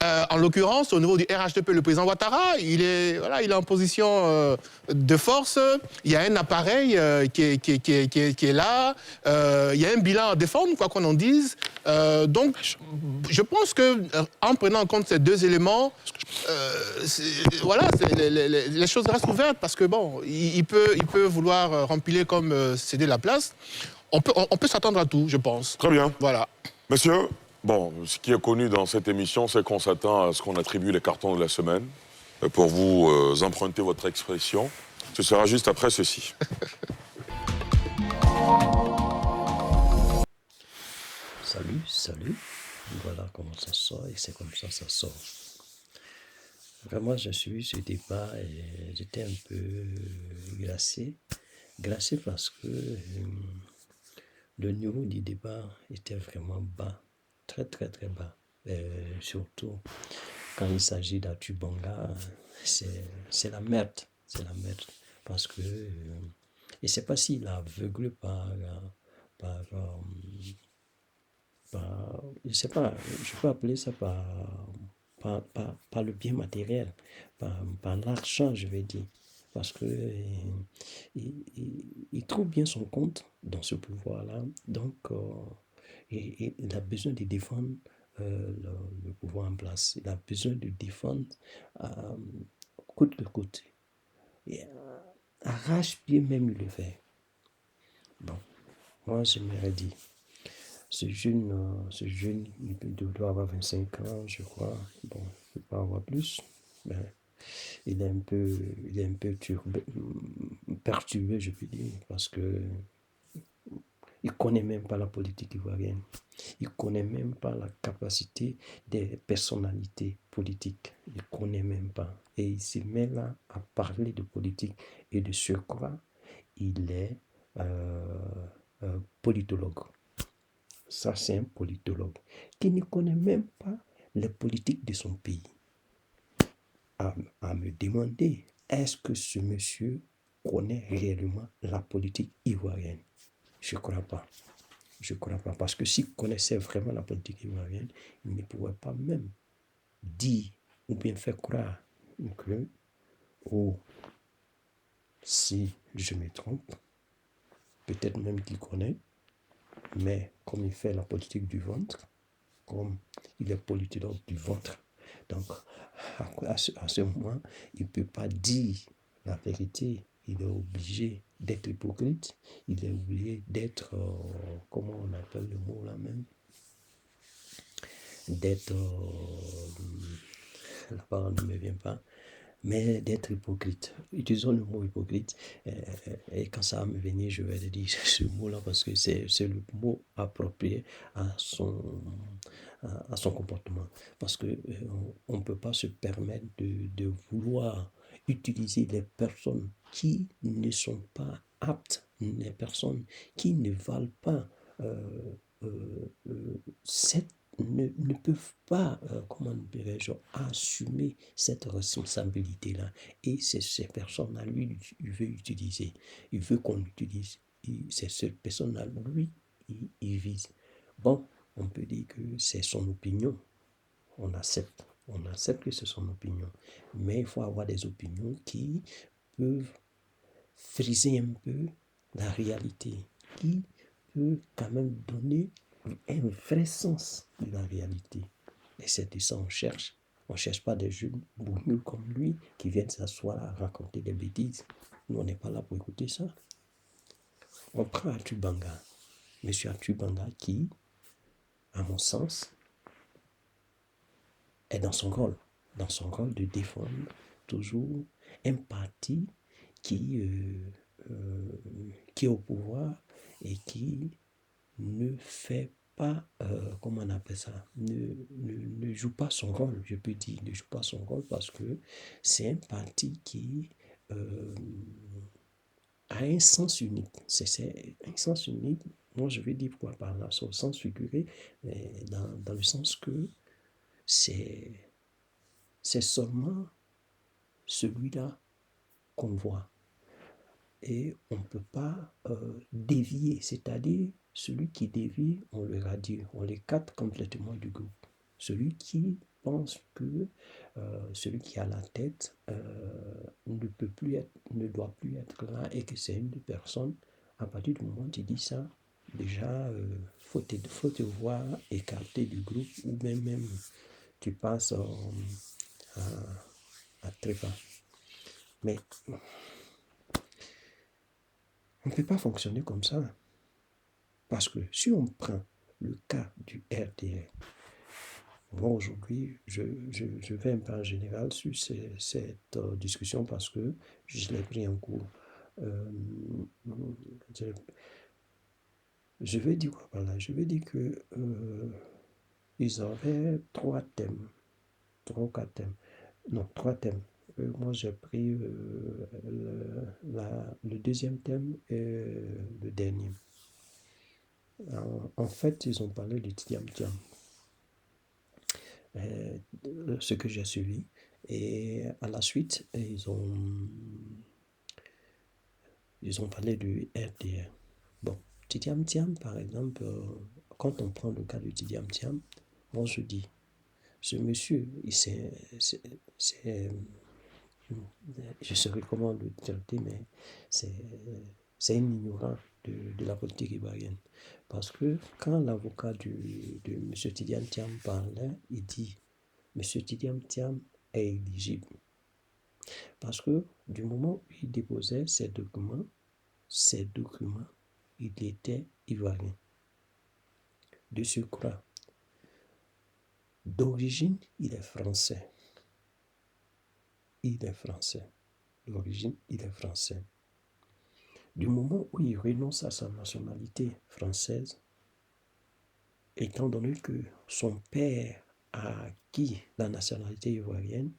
en l'occurrence, au niveau du RHDP, le président Ouattara, il est en position de force. Il y a un appareil qui est là. Il y a un bilan à défendre, quoi qu'on en dise. Donc, je pense qu'en prenant en compte ces deux éléments, les choses restent ouvertes parce que, bon, il peut vouloir remplir comme céder la place. On peut s'attendre à tout, je pense. Très bien. Voilà. Monsieur, bon, ce qui est connu dans cette émission, c'est qu'on s'attend à ce qu'on attribue les cartons de la semaine. Pour vous emprunter votre expression, ce sera juste après ceci. Salut. Voilà comment ça sort et c'est comme ça sort. Vraiment, je suis ce débat et j'étais un peu glacé. Glacé parce que le niveau du débat était vraiment bas. Très bas. Surtout quand il s'agit d'Atu Banga, c'est la merde. Parce que, et c'est pas s'il est aveuglé par je sais pas, je peux appeler ça par le bien matériel, par l'argent, je vais dire. Parce que il trouve bien son compte dans ce pouvoir-là. Donc, et il a besoin de défendre le pouvoir en place. Il a besoin de défendre coûte que coûte. Et arrache-pied même, il le fait. Bon, moi, j'aimerais dire, ce jeune, il doit avoir 25 ans, je crois. Bon, il peut pas avoir plus. Mais il est un peu perturbé, je peux dire, parce que il connaît même pas la politique ivoirienne. Il connaît même pas la capacité des personnalités politiques. Il connaît même pas. Et il se met là à parler de politique. Et de surcroît, il est politologue. Ça, c'est un politologue qui ne connaît même pas les politiques de son pays. À me demander, est-ce que ce monsieur connaît réellement la politique ivoirienne? Je ne crois pas. Parce que s'il connaissait vraiment la politique ivoirienne, il ne pourrait pas même dire ou bien faire croire que, si je me trompe, peut-être même qu'il connaît, mais comme il fait la politique du ventre, comme il est politologue du ventre, donc à ce moment, il ne peut pas dire la vérité. Il est obligé d'être hypocrite. Il est obligé d'être, comment on appelle le mot là même, d'être, la parole ne me vient pas, mais d'être hypocrite. Utilisons le mot hypocrite, et quand ça va me venir, je vais dire ce mot-là parce que c'est le mot approprié à son comportement. Parce que on ne peut pas se permettre de vouloir utiliser les personnes qui ne sont pas aptes, les personnes qui ne valent pas ne peuvent pas, comment dirais-je, assumer cette responsabilité-là. Et c'est ces personnes-là, lui, il veut utiliser. Il veut qu'on utilise. C'est cette personne-là, lui, il vise. Bon, on peut dire que c'est son opinion. On accepte que c'est son opinion. Mais il faut avoir des opinions qui peuvent friser un peu la réalité, qui peut quand même donner un vrai sens de la réalité. Et c'est de ça qu'on cherche. On ne cherche pas des jeunes bougnous comme lui qui viennent s'asseoir à raconter des bêtises. Nous, on n'est pas là pour écouter ça. On prend Atu Banga. Monsieur Atu Banga qui, à mon sens, est dans son rôle de défendre toujours un parti qui est au pouvoir et qui ne fait pas, comment on appelle ça, ne joue pas son rôle, je peux dire, ne joue pas son rôle parce que c'est un parti qui a un sens unique. C'est un sens unique, moi je vais dire quoi par là, au sens figuré, dans le sens que c'est seulement celui-là qu'on voit. Et on ne peut pas dévier, c'est-à-dire celui qui dévie, on le radie, on l'écarte complètement du groupe. Celui qui pense que celui qui a la tête ne doit plus être là et que c'est une personne, à partir du moment où tu dis ça, déjà, faut te voir écarté du groupe ou même tu passes à trépas. Mais on ne peut pas fonctionner comme ça. Parce que si on prend le cas du RDR, moi aujourd'hui, je vais un peu en général sur cette discussion parce que je l'ai pris en cours. Je vais dire quoi par là? Je vais dire que ils avaient trois ou quatre thèmes. Non, trois thèmes. Moi, j'ai pris le deuxième thème et le dernier. En fait, ils ont parlé du Tidiam Thiam, ce que j'ai suivi. Et à la suite, ils ont parlé du RDR. Bon, Tidiam Thiam, par exemple, quand on prend le cas de Tidiam Thiam, moi je dis, ce monsieur, je saurais comment le traiter, mais c'est un ignorant de la politique ivoirienne. Parce que quand l'avocat de M. Tidiam Thiam parlait, il dit M. Tidiam Thiam est éligible. Parce que du moment où il déposait ses documents, il était ivoirien. De surcroît, d'origine, il est français. D'origine, il est français. Du moment où il renonce à sa nationalité française, étant donné que son père a acquis la nationalité ivoirienne,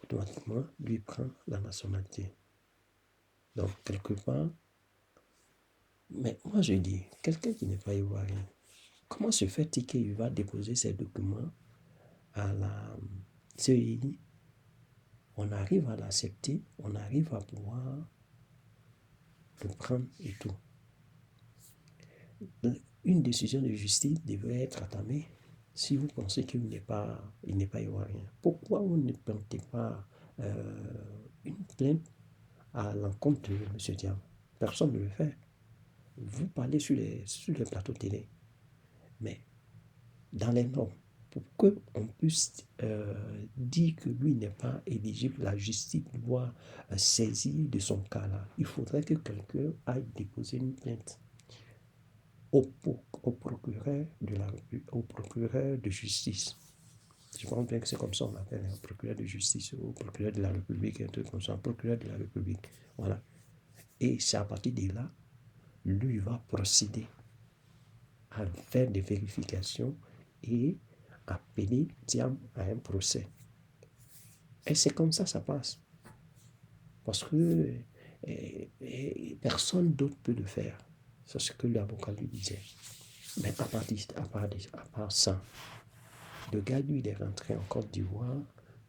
automatiquement, lui prend la nationalité. Donc, quelque part, mais moi je dis, quelqu'un qui n'est pas ivoirien, comment se fait-il qu'il va déposer ses documents à la CEI? On arrive à l'accepter, on arrive à pouvoir le prendre et tout. Une décision de justice devrait être entamée si vous pensez qu'il n'est pas ivoirien. Pourquoi vous ne plantez pas une plainte à l'encontre de M. Thiam? Personne ne le fait. Vous parlez sur les plateaux télé. Mais dans les normes, pour qu'on puisse dire que lui n'est pas éligible, la justice doit saisir de son cas-là. Il faudrait que quelqu'un aille déposer une plainte au procureur de justice. Je pense bien que c'est comme ça on appelle un procureur de justice, au procureur de la République, un truc comme ça, un procureur de la République. Voilà. Et c'est à partir de là, lui va procéder à faire des vérifications et appeler Thiam à un procès. Et c'est comme ça passe. Parce que personne d'autre peut le faire. C'est ce que l'avocat lui disait. Mais à part ça, le gars, lui, il est rentré en Côte d'Ivoire,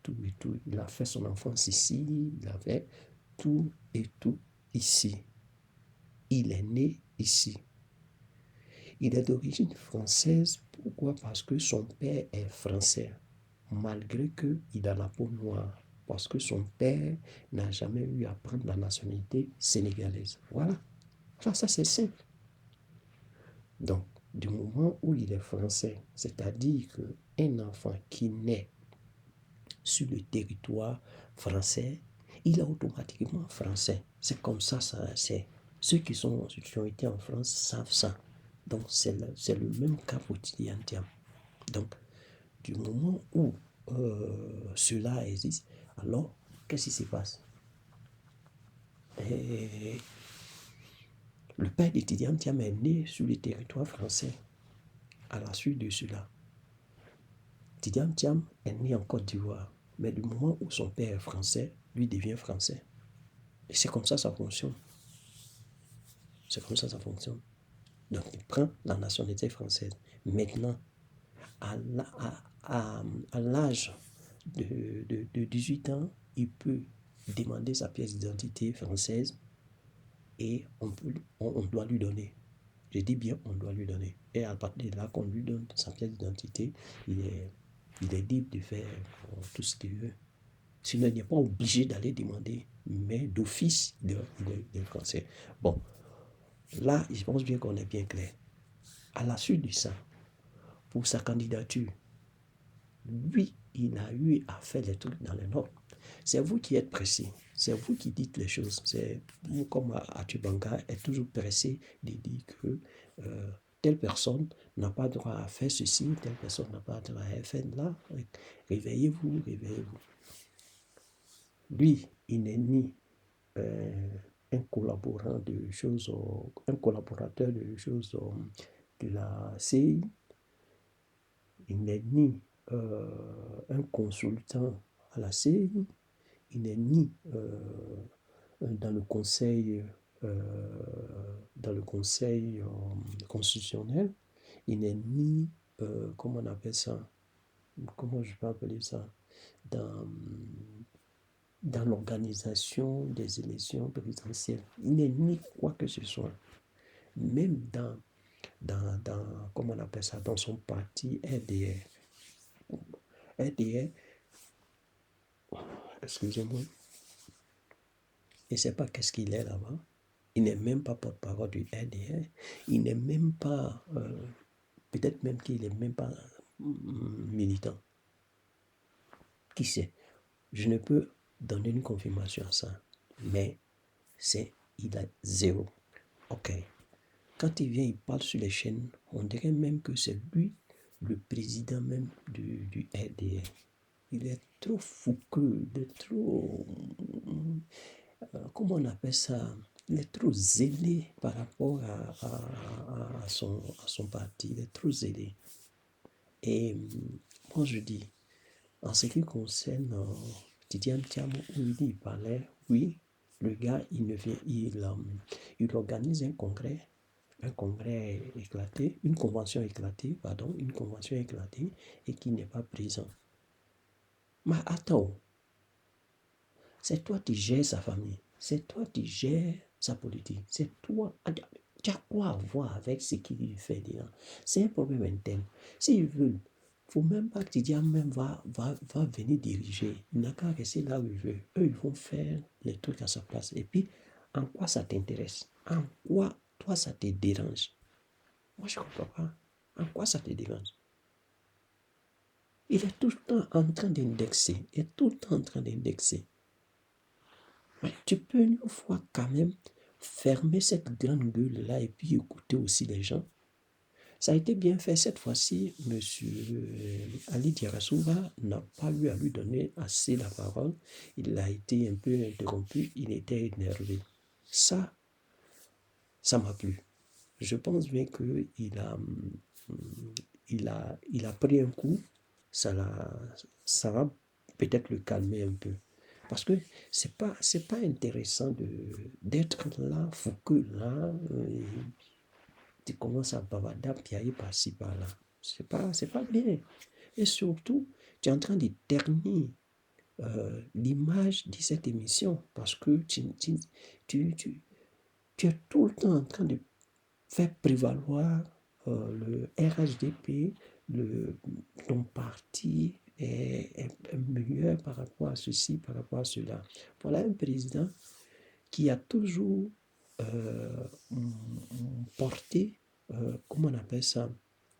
tout et tout. Il a fait son enfance ici, il avait tout et tout ici. Il est né ici. Il est d'origine française. Pourquoi? Parce que son père est français, malgré qu'il a la peau noire. Parce que son père n'a jamais eu à prendre la nationalité sénégalaise. Voilà. Ça c'est simple. Donc, du moment où il est français, c'est-à-dire qu'un enfant qui naît sur le territoire français, il est automatiquement français. C'est comme ça, c'est. Ceux qui ont été en France savent ça. Donc, c'est le même cas pour Tidiam Thiam. Donc, du moment où cela existe, alors qu'est-ce qui se passe? Et le père de Tidiane Thiam est né sur le territoire français à la suite de cela. Tidiane Thiam est né en Côte d'Ivoire, mais du moment où son père est français, lui devient français. Et c'est comme ça fonctionne. C'est comme ça fonctionne. Donc il prend la nationalité française. Maintenant, à l'âge de 18 ans, il peut demander sa pièce d'identité française et on doit lui donner. Je dis bien, on doit lui donner. Et à partir de là, qu'on lui donne sa pièce d'identité, il est libre de faire tout ce qu'il veut. Sinon, il n'est pas obligé d'aller demander, mais d'office, il est français. Bon, là, je pense bien qu'on est bien clair. À la suite de ça, pour sa candidature, lui, il a eu à faire les trucs dans les normes. C'est vous qui êtes pressé. C'est vous qui dites les choses. C'est comme Atubanga est toujours pressé de dire que telle personne n'a pas droit à faire ceci, telle personne n'a pas droit à faire là. Réveillez-vous, réveillez-vous. Lui, il n'est ni un collaborateur de choses de la CI. Il n'est ni un consultant à la CI. Il n'est ni dans le conseil constitutionnel. Il n'est ni, comment on appelle ça? Comment je peux appeler ça? Dans l'organisation des élections présidentielles. Il n'est ni quoi que ce soit. Même dans comment on appelle ça, dans son parti RDR. RDR, excusez-moi, je ne sais pas qu'est-ce qu'il est là-bas. Il n'est même pas porte-parole du RDR. Il n'est même pas, peut-être même qu'il n'est même pas militant. Qui sait? Je ne peux donner une confirmation à ça. Mais il a zéro. Ok. Quand il vient, il parle sur les chaînes, on dirait même que c'est lui, le président même du RDR. Il est trop fougueux, il est trop... comment on appelle ça? Il est trop zélé par rapport à son parti. Il est trop zélé. Et moi, je dis, en ce qui concerne Tidiane Thiam, où il parlait, oui, le gars, il organise un congrès éclaté, une convention éclatée, et qui n'est pas présent. Mais attends, c'est toi qui gères sa famille, c'est toi qui gères sa politique, c'est toi. Tu as quoi à voir avec ce qu'il fait là? C'est un problème interne. S'ils veulent, il ne faut même pas que Tidiane même va venir diriger. Il n'a qu'à rester là où il veut. Eux, ils vont faire les trucs à sa place. Et puis, en quoi ça t'intéresse? En quoi, toi, ça te dérange? Moi, je ne comprends pas. En quoi ça te dérange? Il est tout le temps en train d'indexer. Mais tu peux une fois quand même fermer cette grande gueule-là et puis écouter aussi les gens. Ça a été bien fait cette fois-ci. Monsieur Ali Diarasouva n'a pas eu à lui donner assez la parole. Il a été un peu interrompu. Il était énervé. Ça m'a plu. Je pense bien qu'il a pris un coup. Ça va peut-être le calmer un peu. Parce que c'est pas intéressant d'être là, fougueux là, tu commences à bavarder, piailler par-ci, par-là. C'est pas bien. Et surtout, tu es en train de ternir l'image de cette émission parce que tu es tout le temps en train de faire prévaloir le RHDP, ton parti est meilleur par rapport à ceci, par rapport à cela. Voilà un président qui a toujours porté, comment on appelle ça,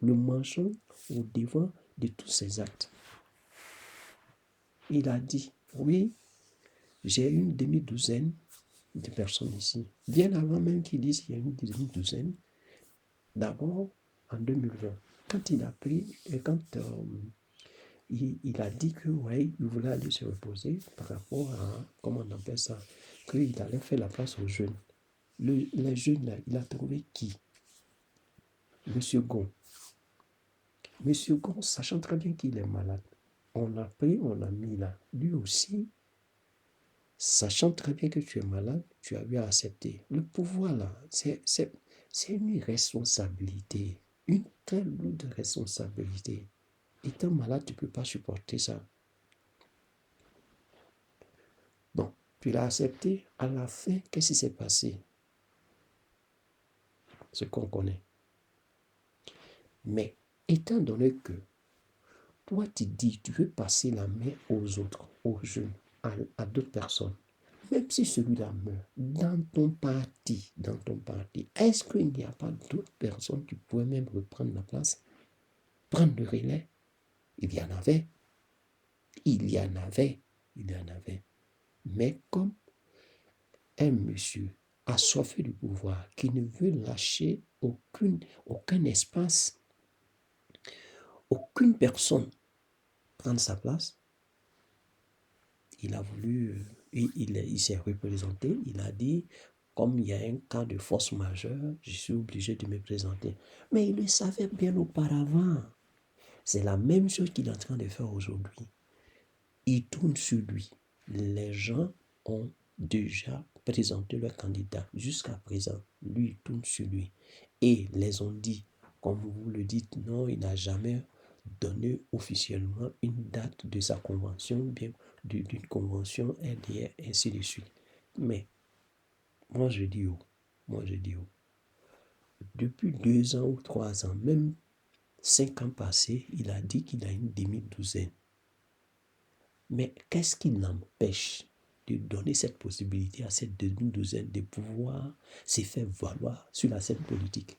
le mensonge au devant de tous ses actes. Il a dit, oui, j'ai une demi-douzaine de personnes ici. Bien avant même qu'il dise qu'il y a une demi-douzaine, d'abord en 2020, quand il a pris, et quand il a dit que, ouais, il voulait aller se reposer par rapport à, comment on appelle ça, qu'il allait faire la place aux jeunes. Les jeunes, là, il a trouvé qui? Monsieur Gon. Monsieur Gon, sachant très bien qu'il est malade, on a pris, on a mis là. Lui aussi, sachant très bien que tu es malade, tu as eu à accepter. Le pouvoir, là, c'est une responsabilité, une très lourde responsabilité. Étant malade, tu ne peux pas supporter ça. Bon, tu l'as accepté. À la fin, qu'est-ce qui s'est passé? Ce qu'on connaît. Mais, étant donné que toi, tu dis, tu veux passer la main aux autres, aux jeunes, à d'autres personnes, même si celui-là meurt, dans ton parti, est-ce qu'il n'y a pas d'autres personnes qui pourraient même reprendre la place, prendre le relais? Il y en avait. Mais comme un monsieur assoiffé du pouvoir qui ne veut lâcher aucun espace, aucune personne prendre sa place, il a voulu, il s'est représenté, il a dit, comme il y a un cas de force majeure, je suis obligé de me présenter. Mais il le savait bien auparavant. C'est la même chose qu'il est en train de faire aujourd'hui. Il tourne sur lui. Les gens ont déjà présenté leur candidat. Jusqu'à présent, lui, il tourne sur lui. Et les ont dit, comme vous le dites, non, il n'a jamais donné officiellement une date de sa convention, bien d'une convention RDR, ainsi de suite. Mais, moi je dis, depuis 2 ans ou 3 ans, même 5 ans passés, il a dit qu'il a une demi-douzaine. Mais qu'est-ce qui l'empêche de donner cette possibilité à cette demi-douzaine de pouvoir se faire valoir sur la scène politique?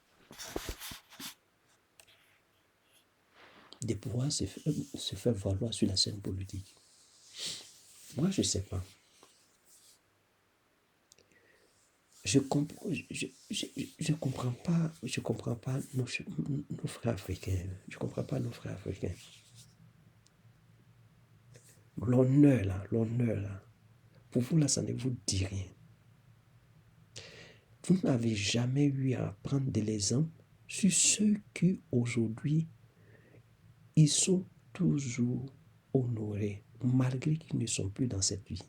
De pouvoir se faire valoir sur la scène politique. Moi, je ne sais pas. Je comprends pas nos frères africains. Je comprends pas nos frères africains. L'honneur là, pour vous là, ça ne vous dit rien. Vous n'avez jamais eu à prendre de l'exemple sur ceux qui aujourd'hui, ils sont toujours honorés, malgré qu'ils ne sont plus dans cette vie.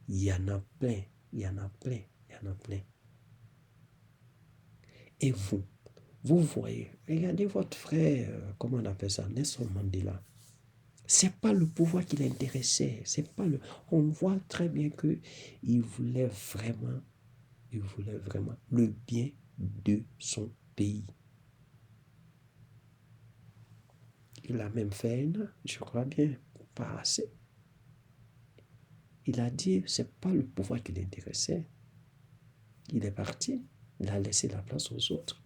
Il y en a plein. Et vous voyez, regardez votre frère, comment on appelle ça, Nelson Mandela. C'est pas le pouvoir qui l'intéressait, on voit très bien que il voulait vraiment le bien de son pays. Il a même fait je crois bien, pas assez. Il a dit, c'est pas le pouvoir qui l'intéressait. Il est parti, il a laissé la place aux autres.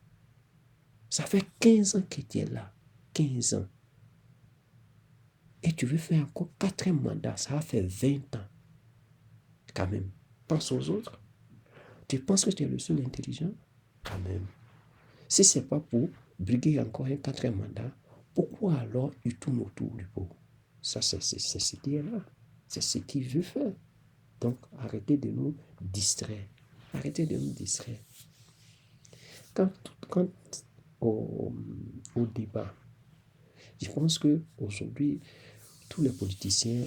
Ça fait 15 ans qu'il était là, 15 ans. Et tu veux faire encore 4e mandat, ça a fait 20 ans. Quand même, pense aux autres. Tu penses que tu es le seul intelligent? Quand même. Si ce n'est pas pour briguer encore un 4e mandat, pourquoi alors il tourne autour du pot? Ça, c'est ce qui est là. C'est ce qu'il veut faire. Donc, arrêtez de nous distraire. Quant au débat, je pense qu'aujourd'hui, tous les politiciens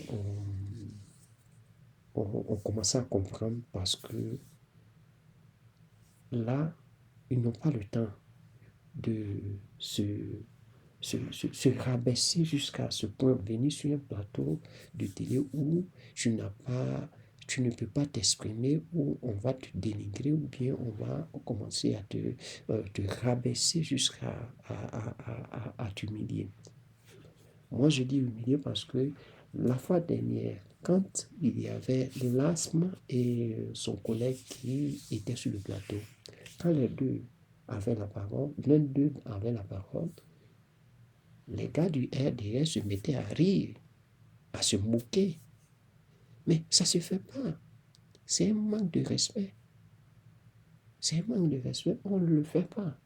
ont commencé à comprendre parce que là, ils n'ont pas le temps de se rabaisser jusqu'à ce point, venir sur un plateau de télé où tu ne peux pas t'exprimer, où on va te dénigrer, ou bien on va commencer à te rabaisser jusqu'à t'humilier. Moi, je dis humilier parce que la fois dernière, quand il y avait l'asthme et son collègue qui étaient sur le plateau, quand les deux avaient la parole, l'un d'eux avait la parole, les gars du RDR se mettaient à rire, à se moquer. Mais ça ne se fait pas. C'est un manque de respect. On ne le fait pas.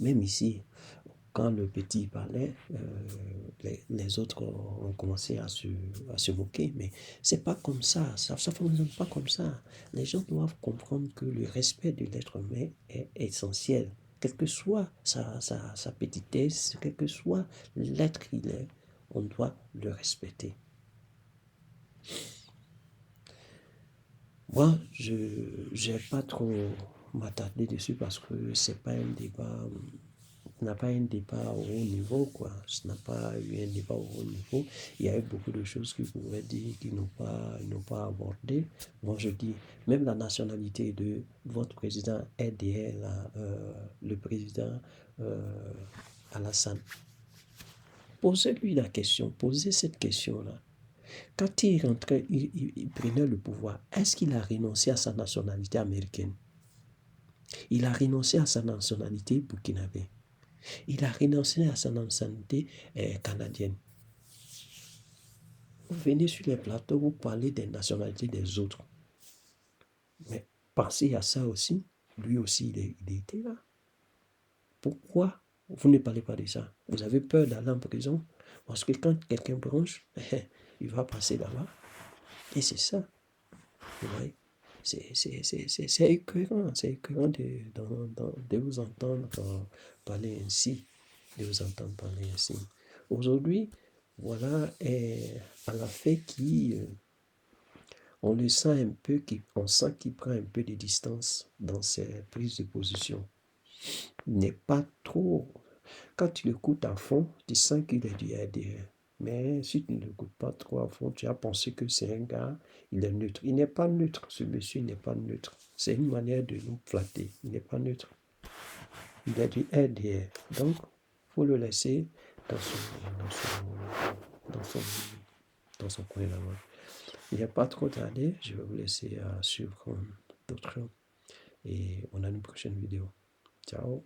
Même ici, quand le petit parlait, les autres ont commencé à se moquer. Mais c'est pas comme ça. Ça ne fonctionne pas comme ça. Les gens doivent comprendre que le respect de l'être humain est essentiel. Quelle que soit sa petitesse, quel que soit l'être qu'il est, on doit le respecter. Moi, je n'ai pas trop m'attarder dessus parce que c'est pas un débat, n'a pas un débat au haut niveau, quoi. Ce n'a pas eu un débat au haut niveau. Il y a eu beaucoup de choses qu'ils pouvaient dire qu'ils n'ont pas abordé. Moi, je dis, même la nationalité de votre président RDR, là, le président Alassane, posez-lui la question, posez cette question-là. Quand il rentrait, il prenait le pouvoir, est-ce qu'il a renoncé à sa nationalité américaine? Il a renoncé à sa nationalité burkinabé. Il a renoncé à sa nationalité canadienne. Vous venez sur les plateaux, vous parlez des nationalités des autres. Mais pensez à ça aussi. Lui aussi, il était là. Pourquoi vous ne parlez pas de ça? Vous avez peur d'aller en prison? Parce que quand quelqu'un bronche, il va passer là-bas. Et c'est ça. Vous voyez? C'est écœurant de vous entendre parler ainsi. Aujourd'hui, voilà à la fait qui, on le sent un peu, on sent qu'il prend un peu de distance dans ses prises de position. Il n'est pas trop. Quand tu l'écoutes à fond, tu sens qu'il est du RDR. Mais si tu ne l'écoutes pas trop à fond, tu as pensé que c'est un gars, il est neutre. Il n'est pas neutre, ce monsieur n'est pas neutre. C'est une manière de nous flatter. Il n'est pas neutre. Il est du RDR. Donc, il faut le laisser dans son coin là-bas. Il n'y a pas trop tardé. Je vais vous laisser suivre d'autres. Et on a une prochaine vidéo. Ciao.